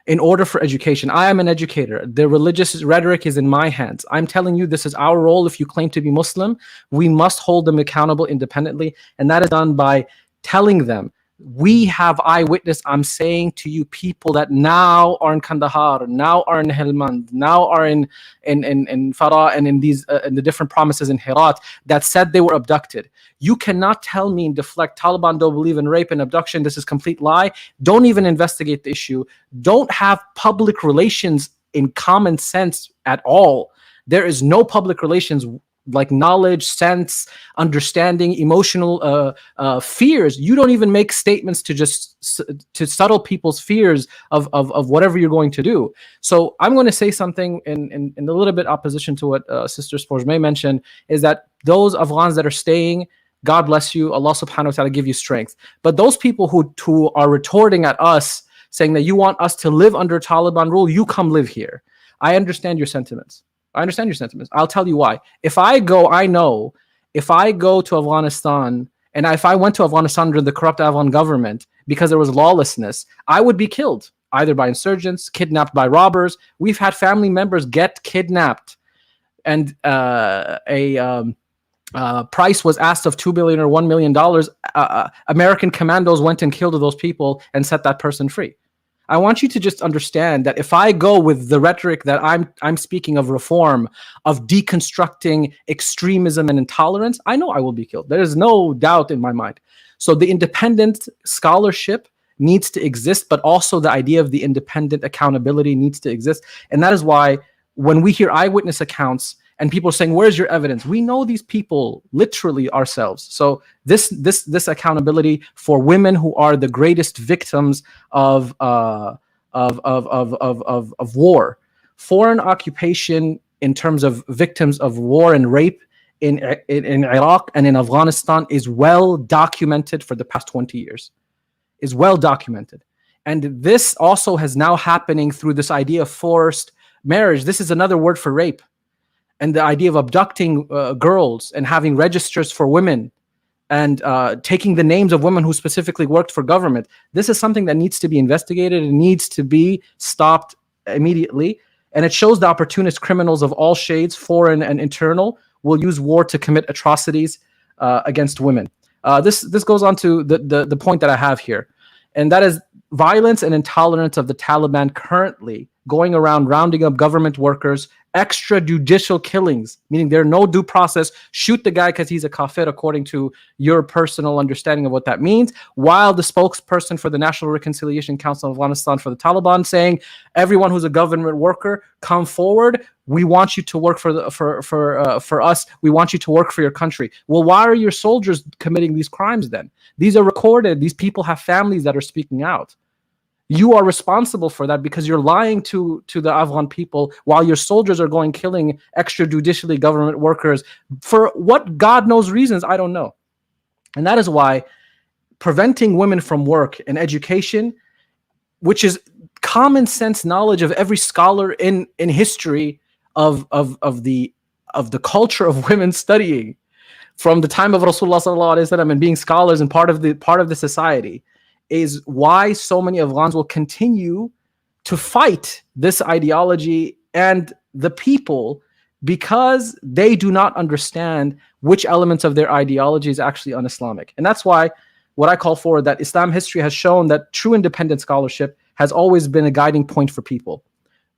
In order for education, I am an educator. The religious rhetoric is in my hands. I'm telling you, this is our role. If you claim to be Muslim, we must hold them accountable independently. And that is done by telling them, we have eyewitness. I'm saying to you, people that now are in Kandahar, now are in Helmand, now are in Farah, and in these in the different provinces in Herat, that said they were abducted. You cannot tell me and deflect. Taliban don't believe in rape and abduction. This is complete lie. Don't even investigate the issue. Don't have public relations in common sense at all. There is no public relations like knowledge, sense, understanding, emotional fears. You don't even make statements to just to settle people's fears of whatever you're going to do. So I'm going to say something in a little bit opposition to what Sister Spozhmai mentioned, is that those Afghans that are staying, God bless you, Allah subhanahu wa ta'ala give you strength. But those people who are retorting at us, saying that you want us to live under Taliban rule, you come live here. I understand your sentiments. I'll tell you why. If I go to Afghanistan, and if I went to Afghanistan under the corrupt Afghan government because there was lawlessness, I would be killed either by insurgents, kidnapped by robbers. We've had family members get kidnapped, and price was asked of $2 billion or $1 million. American commandos went and killed those people and set that person free. I want you to just understand that if I go with the rhetoric that I'm speaking of reform, of deconstructing extremism and intolerance, I know I will be killed. There is no doubt in my mind. So the independent scholarship needs to exist, but also the idea of the independent accountability needs to exist. And that is why when we hear eyewitness accounts and people are saying, where's your evidence? We know these people literally ourselves. So this accountability for women who are the greatest victims of war, foreign occupation in terms of victims of war and rape in Iraq and in Afghanistan is well documented for the past 20 years. Is well documented. And this also has now happening through this idea of forced marriage. This is another word for rape. And the idea of abducting girls and having registers for women and taking the names of women who specifically worked for government. This is something that needs to be investigated and needs to be stopped immediately. And it shows the opportunist criminals of all shades, foreign and internal, will use war to commit atrocities against women. This goes on to the point that I have here. And that is violence and intolerance of the Taliban currently going around rounding up government workers, extrajudicial killings, meaning there are no due process, shoot the guy because he's a kafir according to your personal understanding of what that means, while the spokesperson for the National Reconciliation Council of Afghanistan for the Taliban saying, everyone who's a government worker, come forward, we want you to work for us, we want you to work for your country. Well, why are your soldiers committing these crimes then? These are recorded, these people have families that are speaking out. You are responsible for that because you're lying to the Afghan people while your soldiers are going killing extrajudicially government workers for what God knows reasons, I don't know. And that is why preventing women from work and education, which is common sense knowledge of every scholar in history of the culture of women studying from the time of Rasulullah sallallahu alaihi wasallam and being scholars and part of the society, is why so many Afghans will continue to fight this ideology and the people because they do not understand which elements of their ideology is actually un-Islamic. And that's why what I call for, that Islam history has shown that true independent scholarship has always been a guiding point for people.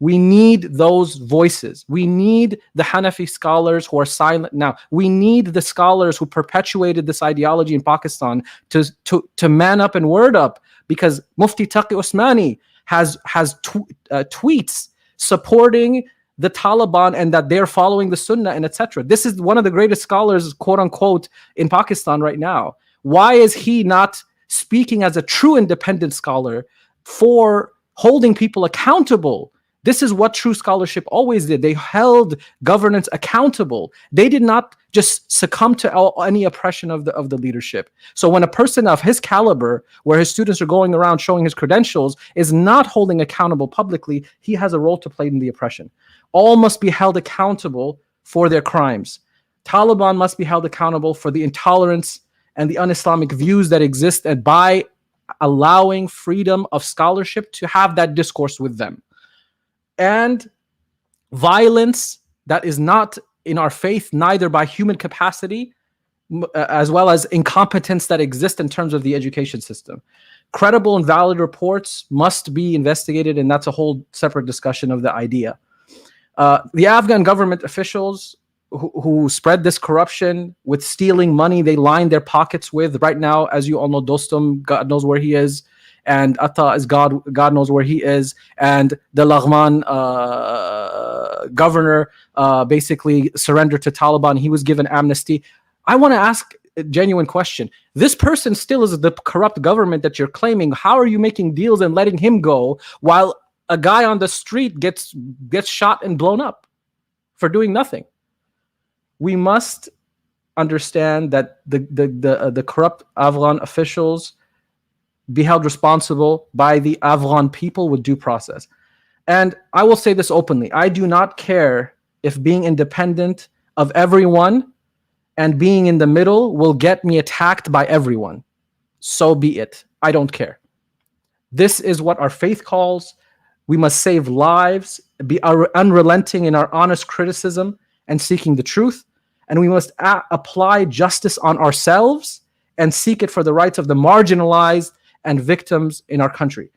We need those voices. We need the Hanafi scholars who are silent now. We need the scholars who perpetuated this ideology in Pakistan to man up and word up, because Mufti Taqi Usmani has tweets supporting the Taliban and that they're following the Sunnah and etc. This is one of the greatest scholars, quote unquote, in Pakistan right now. Why is he not speaking as a true independent scholar for holding people accountable? This is what true scholarship always did. They held governance accountable. They did not just succumb to any oppression of the leadership. So when a person of his caliber, where his students are going around showing his credentials, is not holding accountable publicly, he has a role to play in the oppression. All must be held accountable for their crimes. Taliban must be held accountable for the intolerance and the un-Islamic views that exist, and by allowing freedom of scholarship to have that discourse with them. And violence that is not in our faith, neither by human capacity, as well as incompetence that exists in terms of the education system. Credible and valid reports must be investigated, and that's a whole separate discussion of the idea. The Afghan government officials who spread this corruption with stealing money they line their pockets with right now, as you all know, Dostum, God knows where he is, and Atta is God knows where he is, and the Laghman governor basically surrendered to Taliban. He was given amnesty. I want to ask a genuine question. This person still is the corrupt government that you're claiming. How are you making deals and letting him go while a guy on the street gets shot and blown up for doing nothing? We must understand that the corrupt Afghan officials be held responsible by the Afghan people with due process. And I will say this openly. I do not care if being independent of everyone and being in the middle will get me attacked by everyone. So be it. I don't care. This is what our faith calls. We must save lives, be unrelenting in our honest criticism and seeking the truth. And we must apply justice on ourselves and seek it for the rights of the marginalized and victims in our country.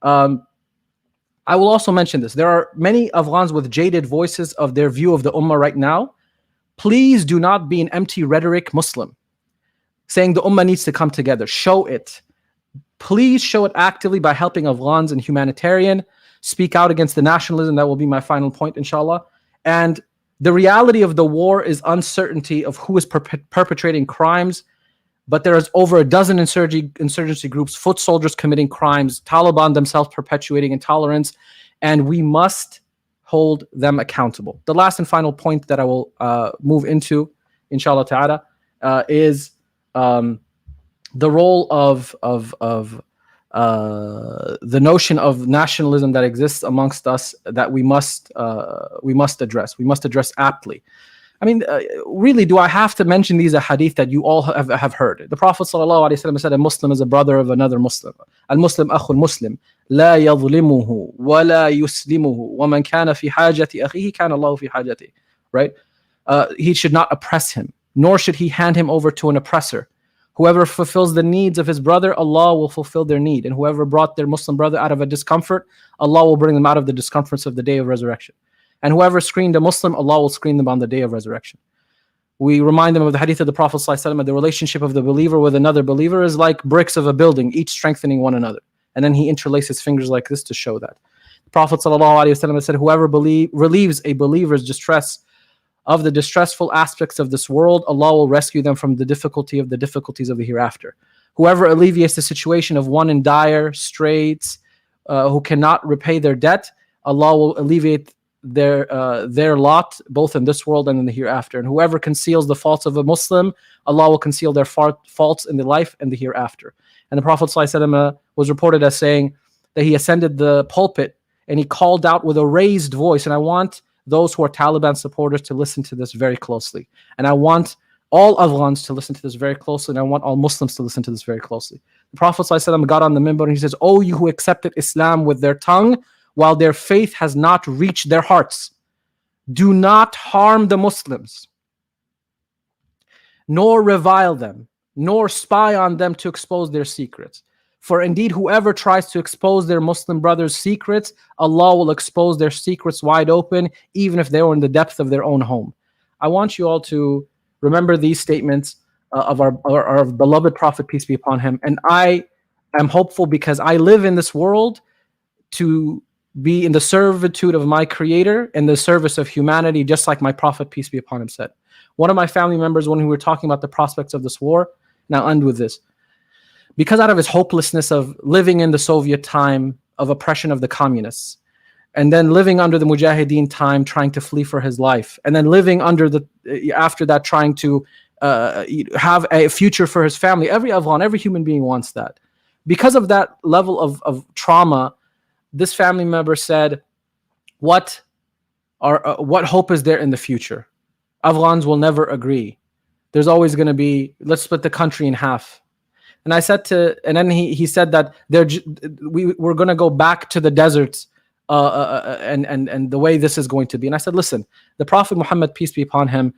I will also mention this. There are many Afghans with jaded voices of their view of the Ummah right now. Please do not be an empty rhetoric Muslim saying the Ummah needs to come together. Show it. Please show it actively by helping Afghans and humanitarian. Speak out against the nationalism. That will be my final point, inshallah. And the reality of the war is uncertainty of who is perpetrating crimes. But there is over a dozen insurgency groups, foot soldiers committing crimes, Taliban themselves perpetuating intolerance, and we must hold them accountable. The last and final point that I will move into, inshallah ta'ala, is the role of the notion of nationalism that exists amongst us that we must address. We must address aptly. I mean, really, do I have to mention these ahadith that you all have heard? The Prophet ﷺ said, a Muslim is a brother of another Muslim. Al-Muslim akhul Muslim. لا يظلمه ولا يسلمه ومن كان في حاجة أخيه كان الله في حاجته. Right? He should not oppress him, nor should he hand him over to an oppressor. Whoever fulfills the needs of his brother, Allah will fulfill their need. And whoever brought their Muslim brother out of a discomfort, Allah will bring them out of the discomforts of the day of resurrection. And whoever screened a Muslim, Allah will screen them on the day of resurrection. We remind them of the hadith of the Prophet ﷺ, the relationship of the believer with another believer is like bricks of a building, each strengthening one another. And then he interlaces his fingers like this to show that. The Prophet ﷺ said, whoever relieves a believer's distress of the distressful aspects of this world, Allah will rescue them from the difficulties of the hereafter. Whoever alleviates the situation of one in dire straits, who cannot repay their debt, Allah will alleviate their lot both in this world and in the hereafter. And whoever conceals the faults of a Muslim, Allah will conceal their faults in the life and the hereafter. And the Prophet ﷺ was reported as saying that he ascended the pulpit and he called out with a raised voice. And I want those who are Taliban supporters to listen to this very closely. And I want all Afghans to listen to this very closely. And I want all Muslims to listen to this very closely. The Prophet ﷺ got on the minbar and he says, "O you who accepted Islam with their tongue, while their faith has not reached their hearts, Do not harm the Muslims, nor revile them, nor spy on them to expose their secrets. For indeed, whoever tries to expose their Muslim brothers' secrets, Allah will expose their secrets wide open, even if they were in the depth of their own home. I want you all to remember these statements of our beloved Prophet, peace be upon him. And I am hopeful because I live in this world to be in the servitude of my Creator and the service of humanity, just like my Prophet, peace be upon him, said. One of my family members, when we were talking about the prospects of this war, now end with this, because out of his hopelessness of living in the Soviet time of oppression of the communists, and then living under the Mujahideen time, trying to flee for his life, and then living under after that, trying to have a future for his family. Every Afghan, every human being wants that. Because of that level of trauma, this family member said, what hope is there in the future? Afghans will never agree. There's always going to be, let's split the country in half. And I said and then he said that we're going to go back to the deserts and the way this is going to be. And I said, listen, the Prophet Muhammad, peace be upon him,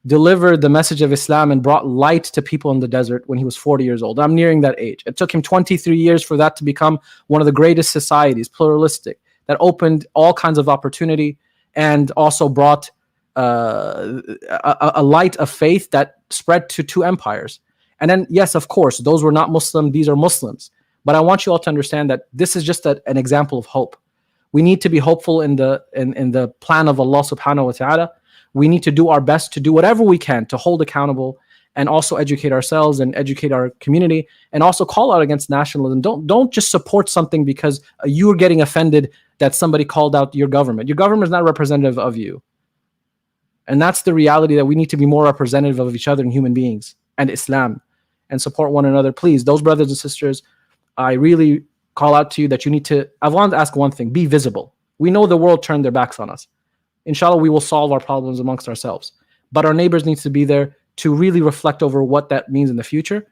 delivered the message of Islam and brought light to people in the desert when he was 40 years old. I'm nearing that age. It took him 23 years for that to become one of the greatest societies, pluralistic, that opened all kinds of opportunity and also brought a light of faith that spread to 2 empires. And then, yes, of course, those were not Muslim, these are Muslims. But I want you all to understand that this is just an example of hope. We need to be hopeful in the plan of Allah subhanahu wa ta'ala. We need to do our best to do whatever we can to hold accountable and also educate ourselves and educate our community and also call out against nationalism. Don't just support something because you're getting offended that somebody called out your government. Your government is not representative of you. And that's the reality, that we need to be more representative of each other and human beings and Islam and support one another. Please, those brothers and sisters, I really call out to you that you need to, I want to ask one thing, be visible. We know the world turned their backs on us. Inshallah, we will solve our problems amongst ourselves. But our neighbors need to be there to really reflect over what that means in the future.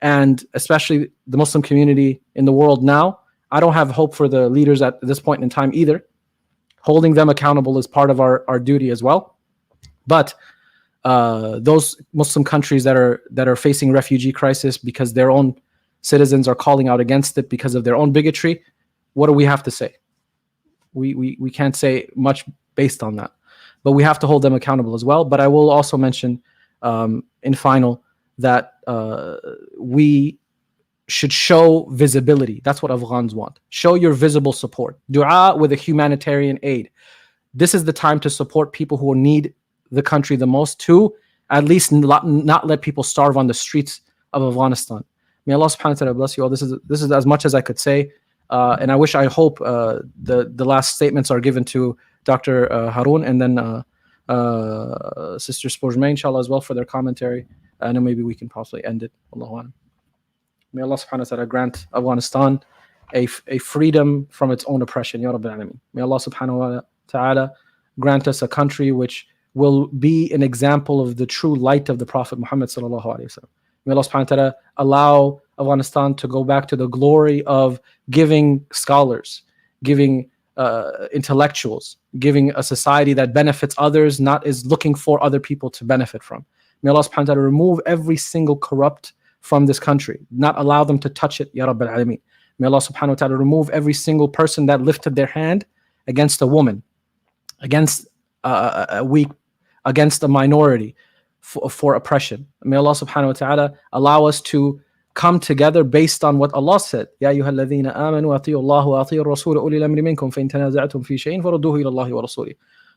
And especially the Muslim community in the world now. I don't have hope for the leaders at this point in time either. Holding them accountable is part of our duty as well. But those Muslim countries that are facing refugee crisis because their own citizens are calling out against it because of their own bigotry, what do we have to say? We can't say much based on that, but we have to hold them accountable as well. But I will also mention in final that we should show visibility. That's what Afghans want. Show your visible support. Dua with a humanitarian aid. This is the time to support people who need the country the most, to at least not let people starve on the streets of Afghanistan. May Allah subhanahu wa ta'ala bless you all. This is as much as I could say. And I hope the last statements are given to Dr. Haroun and then Sister Spozhmai, inshallah, as well, for their commentary. And then maybe we can possibly end it. Allahu Akbar. May Allah subhanahu wa ta'ala grant Afghanistan a freedom from its own oppression. Ya Rabbil Alameen. May Allah subhanahu wa ta'ala grant us a country which will be an example of the true light of the Prophet Muhammad sallallahu alaihi wasallam. May Allah subhanahu wa ta'ala allow Afghanistan to go back to the glory of giving scholars, giving intellectuals, giving a society that benefits others, not is looking for other people to benefit from. May Allah subhanahu wa ta'ala remove every single corrupt from this country, not allow them to touch it, Ya Rabbil Alameen. May Allah subhanahu wa ta'ala remove every single person that lifted their hand against a woman, against a weak, against a minority, for oppression. May Allah subhanahu wa ta'ala allow us to come together based on what Allah said. Ya ayyuhalladhina amanu ati'u Allah wa ati'u ar-rasul ulil amri minkum fa in tanaza'tum fi shay'in farudduhu ila Allah wa rasulih.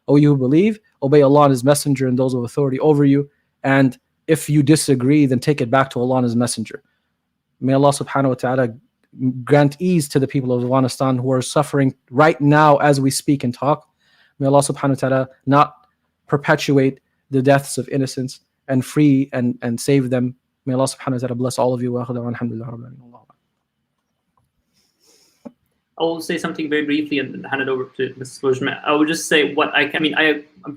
O you who believe, obey Allah and His Messenger and those of authority over you. And if you disagree, then take it back to Allah and His Messenger. May Allah subhanahu wa ta'ala grant ease to the people of Afghanistan who are suffering right now as we speak and talk. May Allah subhanahu wa ta'ala not perpetuate the deaths of innocents and free and save them. May Allah subhanahu wa ta'ala bless all of you. I will say something very briefly and hand it over to Mrs. Spozhmai. I will just say what I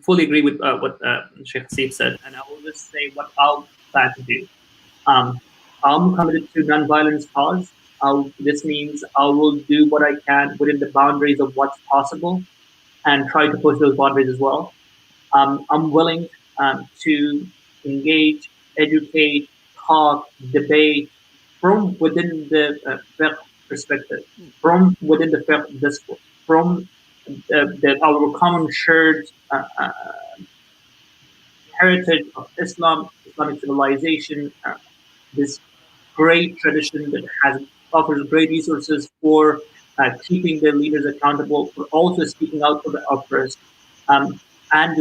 fully agree with what Shaykh Hasib said, and I will just say what I'll plan to do. I'm committed to non-violence cause. This means I will do what I can within the boundaries of what's possible and try to push those boundaries as well. I'm willing to engage, educate, talk, debate from within the fiqh perspective, from within the fiqh discourse, from our common shared heritage of Islam, Islamic civilization, this great tradition that has offers great resources for keeping their leaders accountable, for also speaking out for the oppressed, and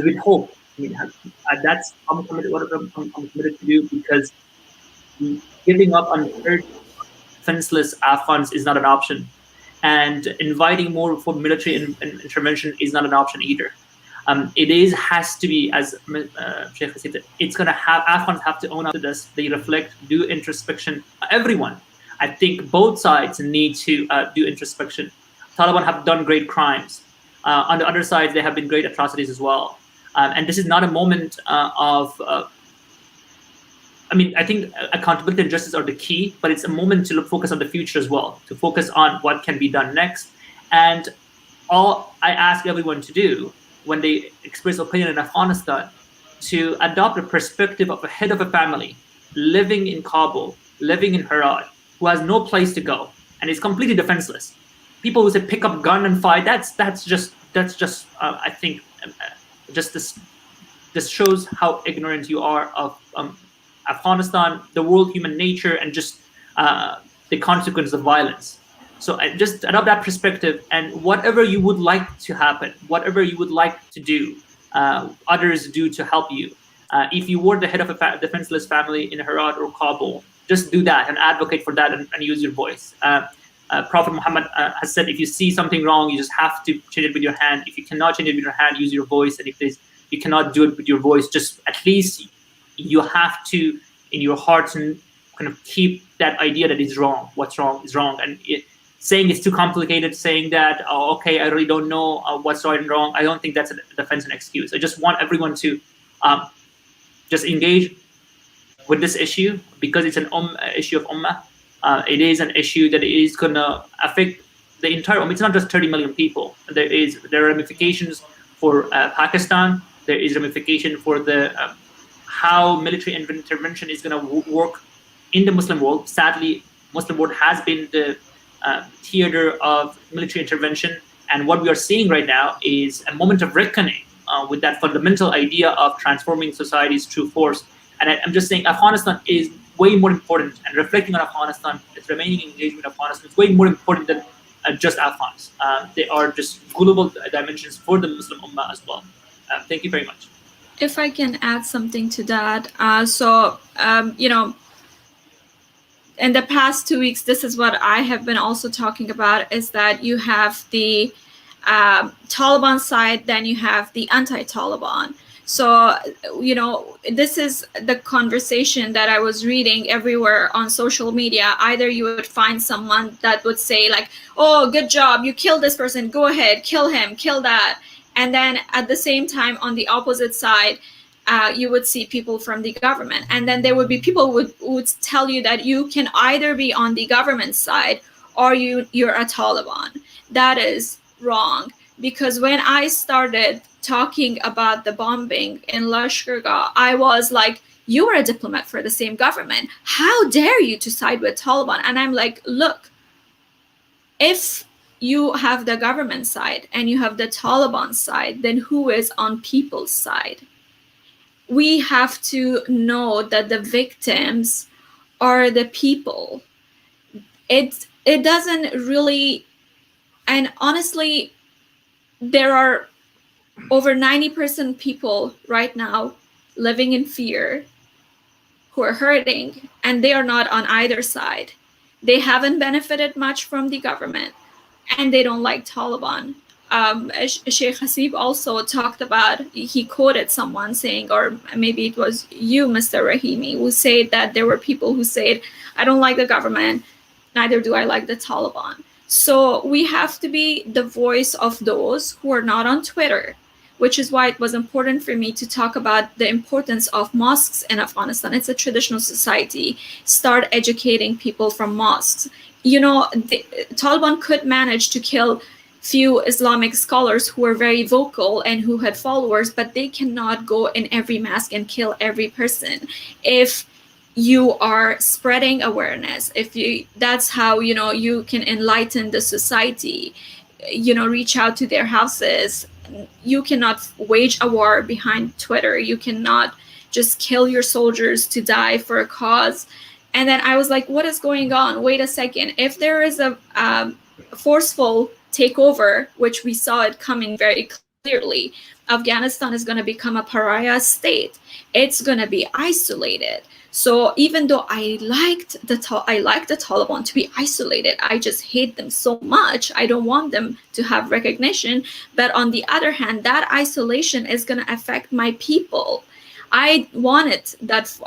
with hope. I mean, that's I'm committed. What I'm committed to do, because giving up on defenseless Afghans is not an option, and inviting more for military intervention is not an option either. It has to be, as Shaykh said, it's going to have, Afghans have to own up to this. They reflect, do introspection. Everyone, I think both sides need to do introspection. Taliban have done great crimes. On the other side, there have been great atrocities as well. And this is not a moment I think accountability and justice are the key, but it's a moment to focus on the future as well, to focus on what can be done next. And all I ask everyone to do when they express opinion in Afghanistan, to adopt a perspective of a head of a family living in Kabul, living in Herat, who has no place to go and is completely defenseless. People who say pick up gun and fight, that's just I think just this shows how ignorant you are of Afghanistan, the world, human nature, and just the consequence of violence. So just adopt that perspective, and whatever you would like to happen, whatever you would like to do, others do to help you. If you were the head of a defenseless family in Herat or Kabul, just do that and advocate for that and use your voice. Prophet Muhammad has said, if you see something wrong, you just have to change it with your hand. If you cannot change it with your hand, use your voice. And if you cannot do it with your voice, just at least you have to, in your heart, and kind of keep that idea that is wrong. What's wrong is wrong. And saying it's too complicated, saying that, oh, okay, I really don't know what's right and wrong, I don't think that's a defense and excuse. I just want everyone to just engage with this issue, because it's an issue of ummah. It is an issue that is going to affect the entire ummah. It's not just 30 million people. There are ramifications for Pakistan. There is ramification for the how military intervention is going to work in the Muslim world. Sadly, Muslim world has been the theater of military intervention, and what we are seeing right now is a moment of reckoning with that fundamental idea of transforming societies through force. And I'm just saying, Afghanistan is way more important, and reflecting on Afghanistan, its remaining engagement with Afghanistan is way more important than just Afghans. They are just global dimensions for the Muslim Ummah as well. Thank you very much. If I can add something to that. In the past 2 weeks, this is what I have been also talking about, is that you have the Taliban side, then you have the anti-Taliban. So, this is the conversation that I was reading everywhere on social media. Either you would find someone that would say like, oh, good job, you killed this person, go ahead, kill him, kill that. And then at the same time, on the opposite side, you would see people from the government. And then there would be people who would tell you that you can either be on the government side or you're a Taliban. That is wrong. Because when I started talking about the bombing in Lashkargah, I was like, you are a diplomat for the same government. How dare you to side with Taliban? And I'm like, look, if you have the government side and you have the Taliban side, then who is on people's side? We have to know that the victims are the people. It doesn't really, and honestly, there are over 90% people right now living in fear who are hurting, and they are not on either side. They haven't benefited much from the government, and they don't like Taliban. Shaykh Hasib also talked about, he quoted someone saying, or maybe it was you, Mr. Rahimi, who said that there were people who said, I don't like the government, neither do I like the Taliban. So we have to be the voice of those who are not on Twitter, which is why it was important for me to talk about the importance of mosques in Afghanistan. It's a traditional society. Start educating people from mosques. The Taliban could manage to kill few Islamic scholars who were very vocal and who had followers, but they cannot go in every mosque and kill every person. If you are spreading awareness, that's how, you can enlighten the society, reach out to their houses. You cannot wage a war behind Twitter. You cannot just kill your soldiers to die for a cause. And then I was like, what is going on? Wait a second. If there is a forceful takeover, which we saw it coming very clearly, Afghanistan is going to become a pariah state. It's going to be isolated. So even though I liked the Taliban to be isolated, I just hate them so much. I don't want them to have recognition. But on the other hand, that isolation is going to affect my people. I wanted that,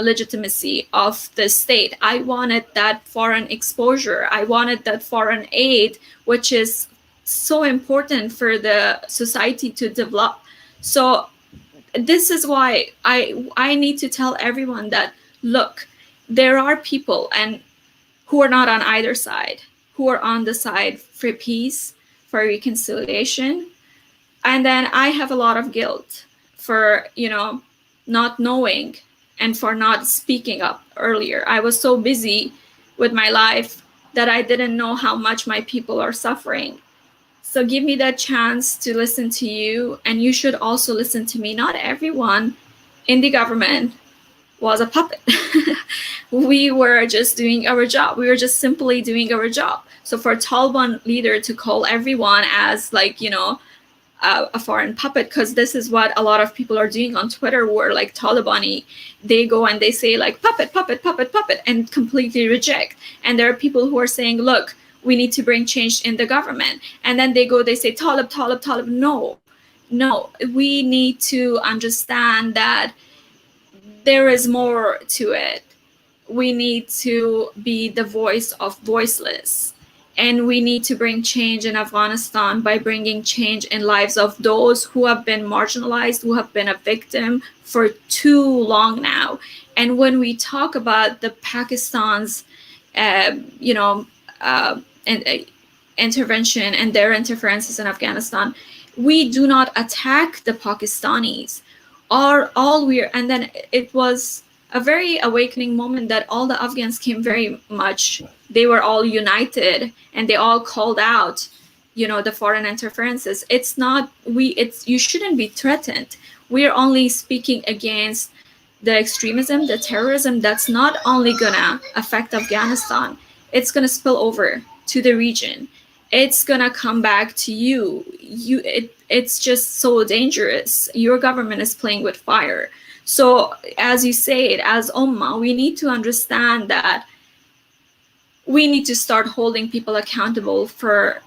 legitimacy of the state. I wanted that foreign exposure. I wanted that foreign aid, which is so important for the society to develop. So this is why I need to tell everyone that, look, there are people who are not on either side, who are on the side for peace, for reconciliation. And then I have a lot of guilt for, not knowing and for not speaking up earlier. I was so busy with my life that I didn't know how much my people are suffering. So give me that chance to listen to you, and you should also listen to me. Not everyone in the government was a puppet. We were just doing our job. We were just simply doing our job. So for a Taliban leader to call everyone as a foreign puppet, because this is what a lot of people are doing on Twitter, who are like Taliban-y. They go and they say like puppet, puppet, puppet, puppet, and completely reject. And there are people who are saying, look, we need to bring change in the government. And then they say Talib, Talib, Talib. No, we need to understand that there is more to it. We need to be the voice of voiceless. And we need to bring change in Afghanistan by bringing change in lives of those who have been marginalized, who have been a victim for too long now. And when we talk about the Pakistan's, intervention and their interferences in Afghanistan, we do not attack the Pakistanis. And then it was a very awakening moment that all the Afghans came very much, they were all united and they all called out, the foreign interferences. You shouldn't be threatened. We're only speaking against the extremism, the terrorism that's not only gonna affect Afghanistan, it's gonna spill over to the region. It's gonna come back to you. It's just so dangerous. Your government is playing with fire. So as you say it, as Ummah, we need to understand that we need to start holding people accountable for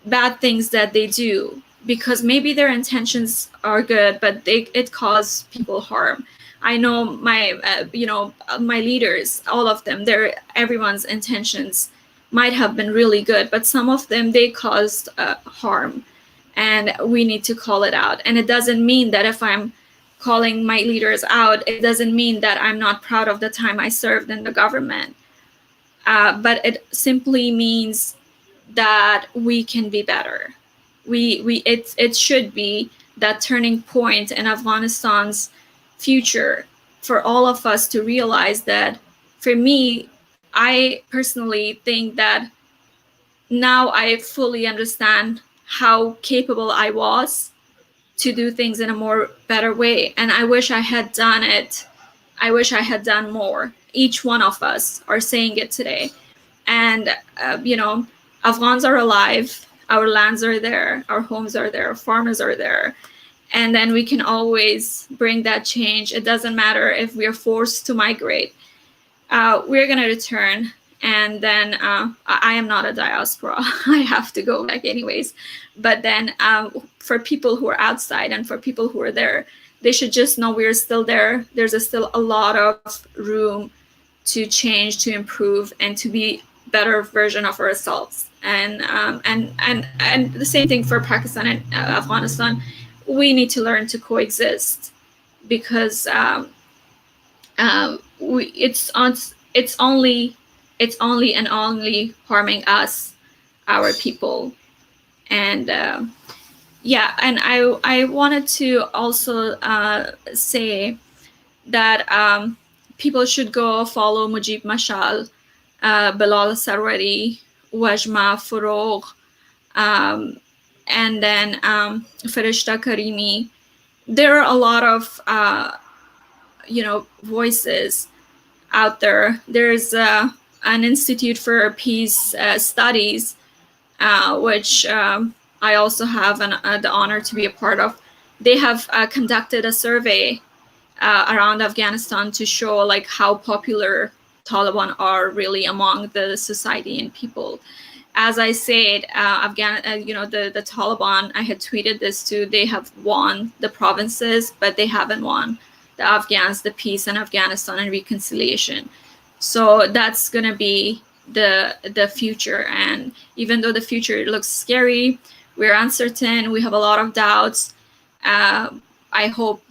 bad things that they do, because maybe their intentions are good, but it causes people harm. I know my leaders, all of them, everyone's intentions might have been really good, but some of them, they caused harm, and we need to call it out. And it doesn't mean that if I'm calling my leaders out, it doesn't mean that I'm not proud of the time I served in the government. But it simply means that we can be better. It should be that turning point in Afghanistan's future for all of us to realize that. For me, I personally think that now I fully understand how capable I was to do things in a more better way. And I wish I had done it. I wish I had done more. Each one of us are saying it today. And, Afghans are alive. Our lands are there. Our homes are there. Farmers are there. And then we can always bring that change. It doesn't matter if we're forced to migrate. We're going to return. And then I am not a diaspora. I have to go back anyways. But then for people who are outside and for people who are there, they should just know we're still there. There's still a lot of room to change, to improve, and to be better version of ourselves. And the same thing for Pakistan and Afghanistan. We need to learn to coexist, because it's only harming us, our people. And yeah, and I wanted to also say that people should go follow Mujib Mashal, Bilal Sarwari, Wajma Furogh, and then Farishta Karimi. There are a lot of voices out there. There's an Institute for Peace Studies, which I also have the honor to be a part of. They have conducted a survey around Afghanistan to show like how popular Taliban are really among the society and people. As I said, the Taliban, I had tweeted this too, they have won the provinces, but they haven't won the Afghans, the peace in Afghanistan and reconciliation. So that's going to be the future. And even though the future looks scary, we're uncertain, we have a lot of doubts. I hope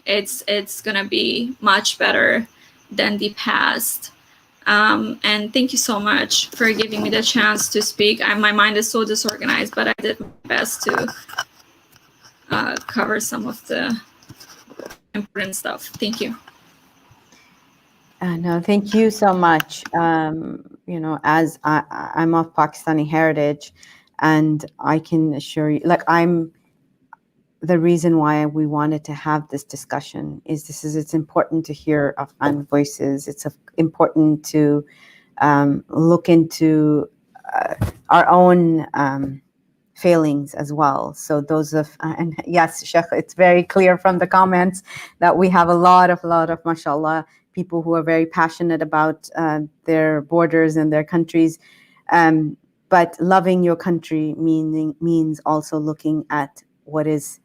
it's going to be much better than the past. And thank you so much for giving me the chance to speak. My mind is so disorganized, but I did my best to cover some of the important stuff. Thank you. No, thank you so much. As I'm of Pakistani heritage, and I can assure you, the reason why we wanted to have this discussion is it's important to hear Afghan voices. It's important to look into our own failings as well. So those and yes, Shaykh, it's very clear from the comments that we have a lot of mashallah people who are very passionate about their borders and their countries. But loving your country means also looking at what is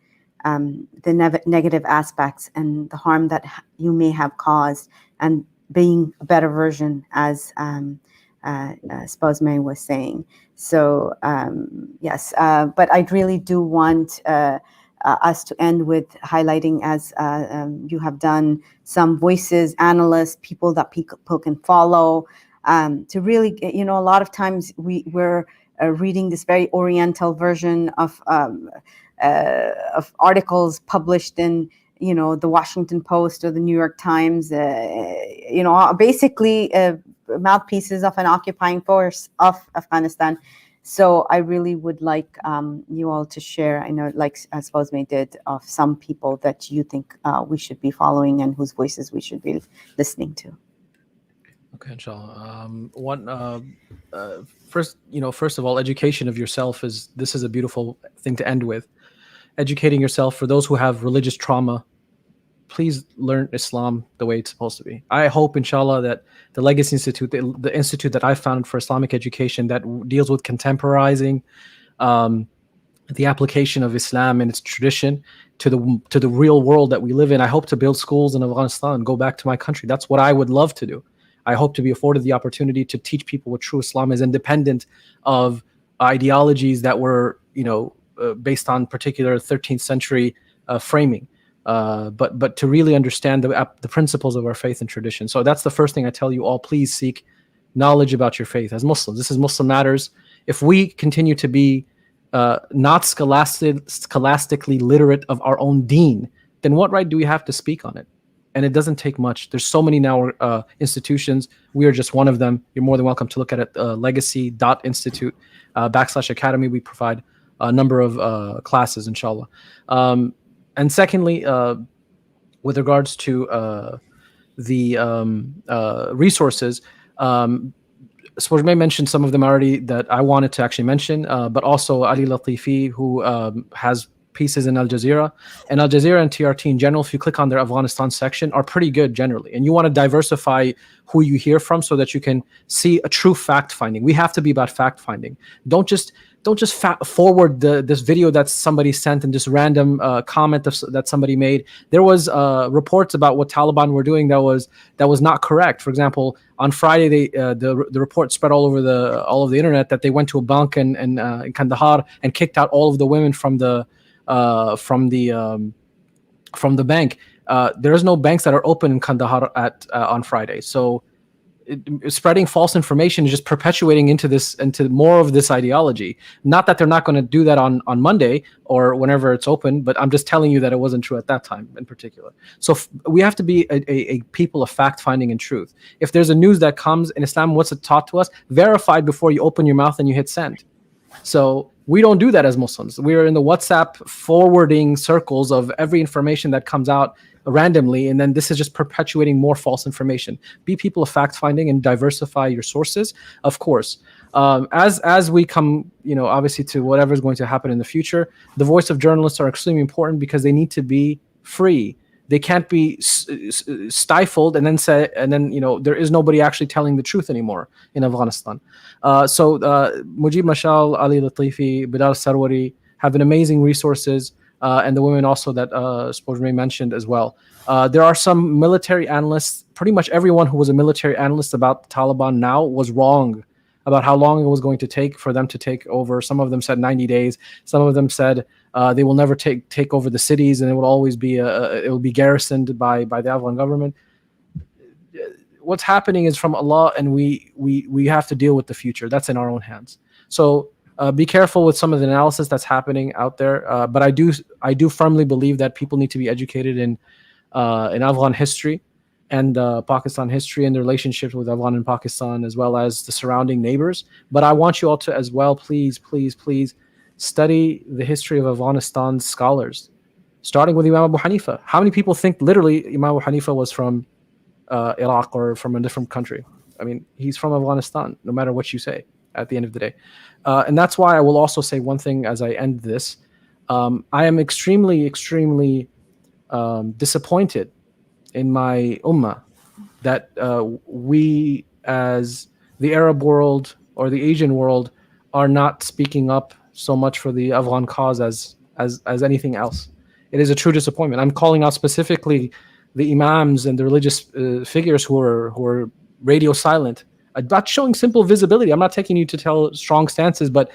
the negative aspects and the harm that you may have caused, and being a better version, as Spozhmai was saying. So yes, but I really do want us to end with highlighting, as you have done, some voices, analysts, people that people can follow, to really, a lot of times we're reading this very Oriental version of articles published in, the Washington Post or the New York Times, basically mouthpieces of an occupying force of Afghanistan. So I really would like you all to share, I know, like as Spozhmai did, of some people that you think we should be following and whose voices we should be listening to. Okay, inshallah. First of all, education of yourself this is a beautiful thing to end with. Educating yourself. For those who have religious trauma, please learn Islam the way it's supposed to be. I hope, inshallah, that the Legacy Institute, the institute that I founded for Islamic education that deals with contemporizing the application of Islam and its tradition to the real world that we live in. I hope to build schools in Afghanistan, go back to my country. That's what I would love to do. I hope to be afforded the opportunity to teach people what true Islam is, independent of ideologies that were, based on particular 13th century framing. But to really understand the principles of our faith and tradition. So that's the first thing I tell you all. Please seek knowledge about your faith as Muslims. This is Muslim Matters. If we continue to be not scholastically literate of our own deen, then what right do we have to speak on it? And it doesn't take much. There's so many now institutions. We are just one of them. You're more than welcome to look at it. Legacy.institute /academy. We provide a number of classes, inshallah. And secondly, with regards to the resources, Spozhmai mentioned some of them already that I wanted to actually mention, but also Ali Latifi, who has pieces in Al Jazeera. And Al Jazeera and TRT in general, if you click on their Afghanistan section, are pretty good generally. And you want to diversify who you hear from so that you can see a true fact-finding. We have to be about fact-finding. Don't just forward this video that somebody sent and just random comment that somebody made. There was reports about what Taliban were doing that was not correct. For example, on Friday, the report spread all over the internet that they went to a bank in Kandahar and kicked out all of the women from the bank. There is no banks that are open in Kandahar on Friday. So spreading false information is just perpetuating into more of this ideology. Not that they're not going to do that on Monday or whenever it's open, but I'm just telling you that it wasn't true at that time in particular. So we have to be a people of fact finding and truth. If there's a news that comes in Islam, what's it taught to us? Verified before you open your mouth and you hit send. So we don't do that as Muslims. We are in the WhatsApp forwarding circles of every information that comes out randomly, and then this is just perpetuating more false information. Be people of fact finding and diversify your sources, of course. As we come, obviously to whatever is going to happen in the future, the voice of journalists are extremely important because they need to be free. They can't be stifled and then there is nobody actually telling the truth anymore in Afghanistan. So Mujib Mashal, Ali Latifi, Bilal Sarwari have been amazing resources, and the women also that Spozhmai mentioned as well. There are some military analysts. Pretty much everyone who was a military analyst about the Taliban now was wrong about how long it was going to take for them to take over. Some of them said 90 days. Some of them said they will never take over the cities, and it will always be it will be garrisoned by the Afghan government. What's happening is from Allah, and we have to deal with the future. That's in our own hands. So be careful with some of the analysis that's happening out there. But I do firmly believe that people need to be educated in Afghan history and Pakistan history and the relationships with Afghan and Pakistan, as well as the surrounding neighbors. But I want you all to as well, please study the history of Afghanistan's scholars, starting with Imam Abu Hanifa. How many people think literally Imam Abu Hanifa was from Iraq or from a different country? I mean, he's from Afghanistan, no matter what you say at the end of the day. And that's why I will also say one thing as I end this. I am extremely disappointed in my ummah that we as the Arab world or the Asian world are not speaking up so much for the Afghan cause as anything else. It is a true disappointment. I'm calling out specifically the imams and the religious figures who are radio silent, about showing simple visibility. I'm not taking you to tell strong stances, but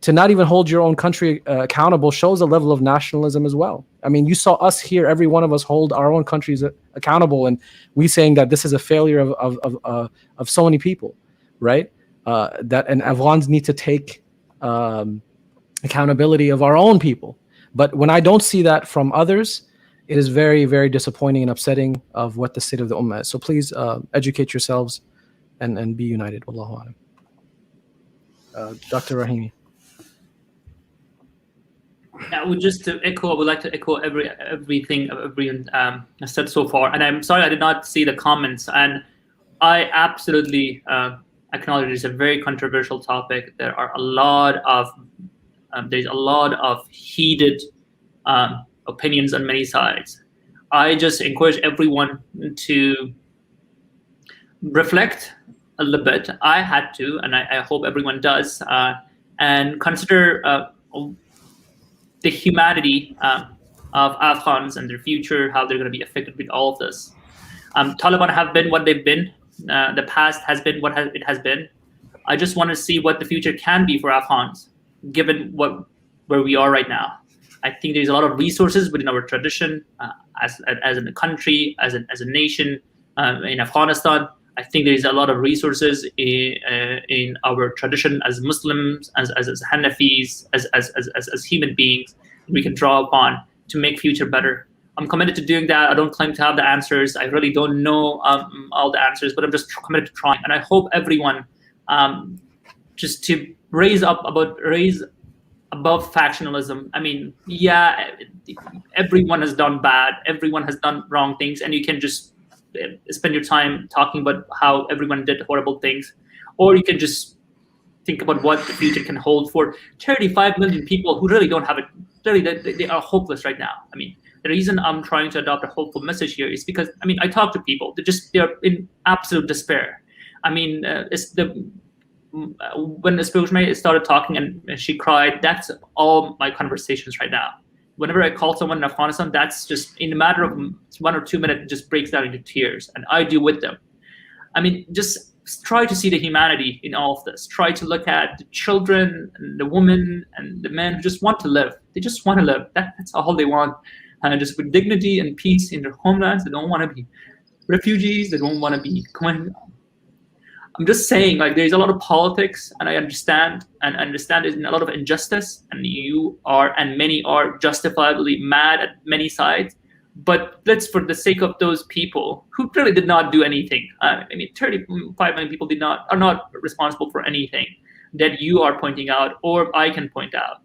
to not even hold your own country accountable shows a level of nationalism as well. I mean, you saw us here, every one of us hold our own countries accountable, and we saying that this is a failure of so many people, right? And Afghans need to take accountability of our own people. But when I don't see that from others, it is very, very disappointing and upsetting of what the state of the ummah is. So please educate yourselves and be united. Wallahu alam. Dr. Rahimi. I would like to echo everything everyone has said so far. And I'm sorry I did not see the comments. And I absolutely acknowledge it's a very controversial topic. There are a lot of heated opinions on many sides. I just encourage everyone to reflect a little bit. I had to, and I hope everyone does, and consider the humanity of Afghans and their future, how they're going to be affected with all of this. Taliban have been what they've been. The past has been what it has been. I just want to see what the future can be for Afghans, given where we are right now. I think there's a lot of resources within our tradition, as in a country, as a nation, in Afghanistan. I think there's a lot of resources in our tradition as Muslims, as Hanafis, as human beings we can draw upon to make future better. I'm committed to doing that. I don't claim to have the answers. I really don't know all the answers, but I'm just committed to trying. And I hope everyone just to raise above factionalism. I mean, yeah, everyone has done bad. Everyone has done wrong things, and you can just spend your time talking about how everyone did horrible things, or you can just think about what the future can hold for 35 million people who really don't have it. Really, they are hopeless right now. I mean, the reason I'm trying to adopt a hopeful message here is because, I mean, I talk to people. They're in absolute despair. I mean, when Spozhmai started talking and she cried, that's all my conversations right now. Whenever I call someone in Afghanistan, that's just in a matter of 1 or 2 minutes, it just breaks down into tears, and I do with them. I mean, just try to see the humanity in all of this. Try to look at the children and the women and the men who just want to live. They just want to live. That's all they want. Just with dignity and peace in their homelands. They don't want to be refugees. They don't want to be I'm just saying, like, there's a lot of politics, and I understand there's a lot of injustice, and you are, and many are justifiably mad at many sides. But let's, for the sake of those people who really did not do anything, I mean, 35 million people are not responsible for anything that you are pointing out, or I can point out.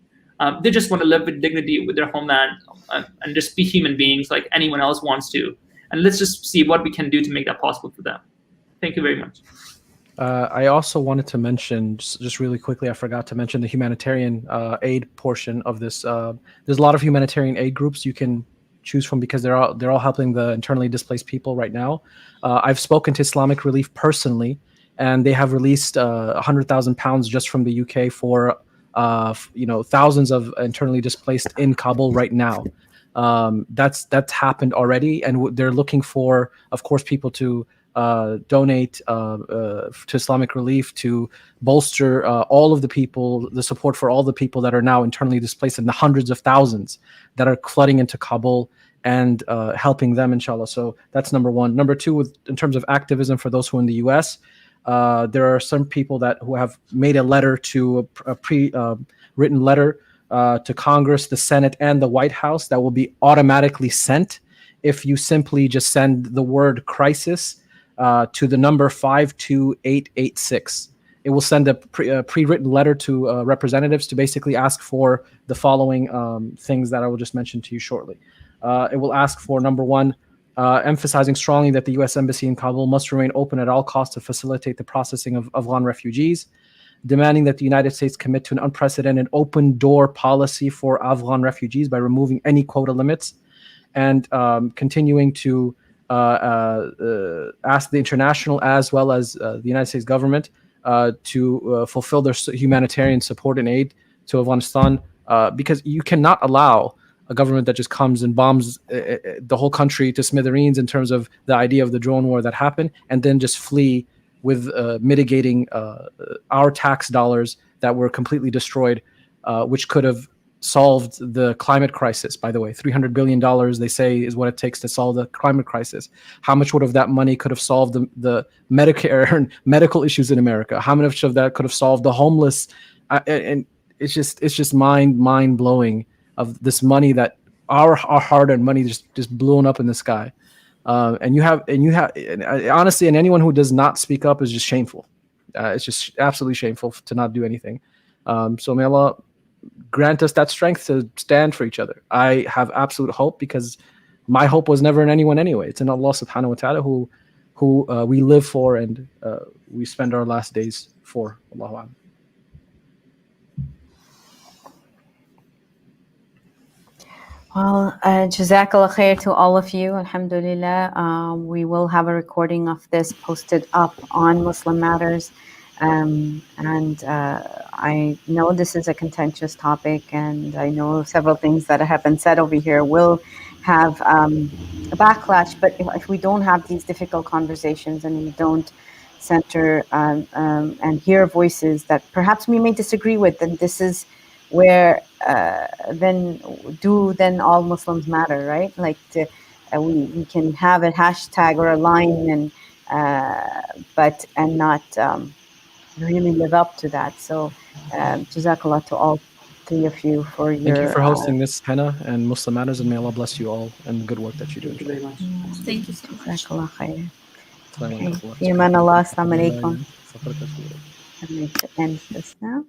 They just want to live with dignity with their homeland and just be human beings like anyone else wants to. And let's just see what we can do to make that possible for them. Thank you very much. I also wanted to mention, just really quickly, I forgot to mention the humanitarian aid portion of this. There's a lot of humanitarian aid groups you can choose from because they're all helping the internally displaced people right now. I've spoken to Islamic Relief personally, and they have released 100,000 pounds just from the UK for thousands of internally displaced in Kabul right now. That's happened already, and they're looking for, of course, people to donate to Islamic Relief to bolster all of the people, the support for all the people that are now internally displaced, and the hundreds of thousands that are flooding into Kabul, and helping them, inshallah. So that's number one. Number two, in terms of activism for those who are in the U.S., there are some people who have made a letter to a pre-written letter to Congress, the Senate, and the White House that will be automatically sent if you simply just send the word crisis to the number 52886. It will send a pre-written letter to representatives to basically ask for the following things that I will just mention to you shortly. It will ask for, number one, emphasizing strongly that the U.S. Embassy in Kabul must remain open at all costs to facilitate the processing of Afghan refugees, demanding that the United States commit to an unprecedented open door policy for Afghan refugees by removing any quota limits, and continuing to ask the international as well as the United States government to fulfill their humanitarian support and aid to Afghanistan, because you cannot allow a government that just comes and bombs the whole country to smithereens in terms of the idea of the drone war that happened, and then just flee with mitigating our tax dollars that were completely destroyed, which could have solved the climate crisis. By the way, $300 billion, they say, is what it takes to solve the climate crisis. How much would of that money could have solved the Medicare and medical issues in America? How much of that could have solved the homeless? And it's just mind blowing of this money that our hard-earned money just blown up in the sky. And honestly, and anyone who does not speak up is just shameful. It's just absolutely shameful to not do anything. So may Allah grant us that strength to stand for each other. I have absolute hope, because my hope was never in anyone anyway. It's in Allah subhanahu wa ta'ala, who we live for and we spend our last days for. Allahu a'lam. Well, Jazakallah khair to all of you. Alhamdulillah. We will have a recording of this posted up on Muslim Matters. And I know this is a contentious topic, and I know several things that have been said over here will have a backlash. But if we don't have these difficult conversations, and we don't center and hear voices that perhaps we may disagree with, then this is where then all Muslims matter, right? Like we can have a hashtag or a line, and not really live up to that. So Jazakallah to all three of you for your... Thank you for hosting this, Hena, and Muslim Matters, and may Allah bless you all and the good work that you do. Thank you very much. Thank you so much. Jazakallah khair. Assalamu alaikum. Fi aman Allah. Assalamu alaikum. Assalamu alaikum. I'm going to end this now.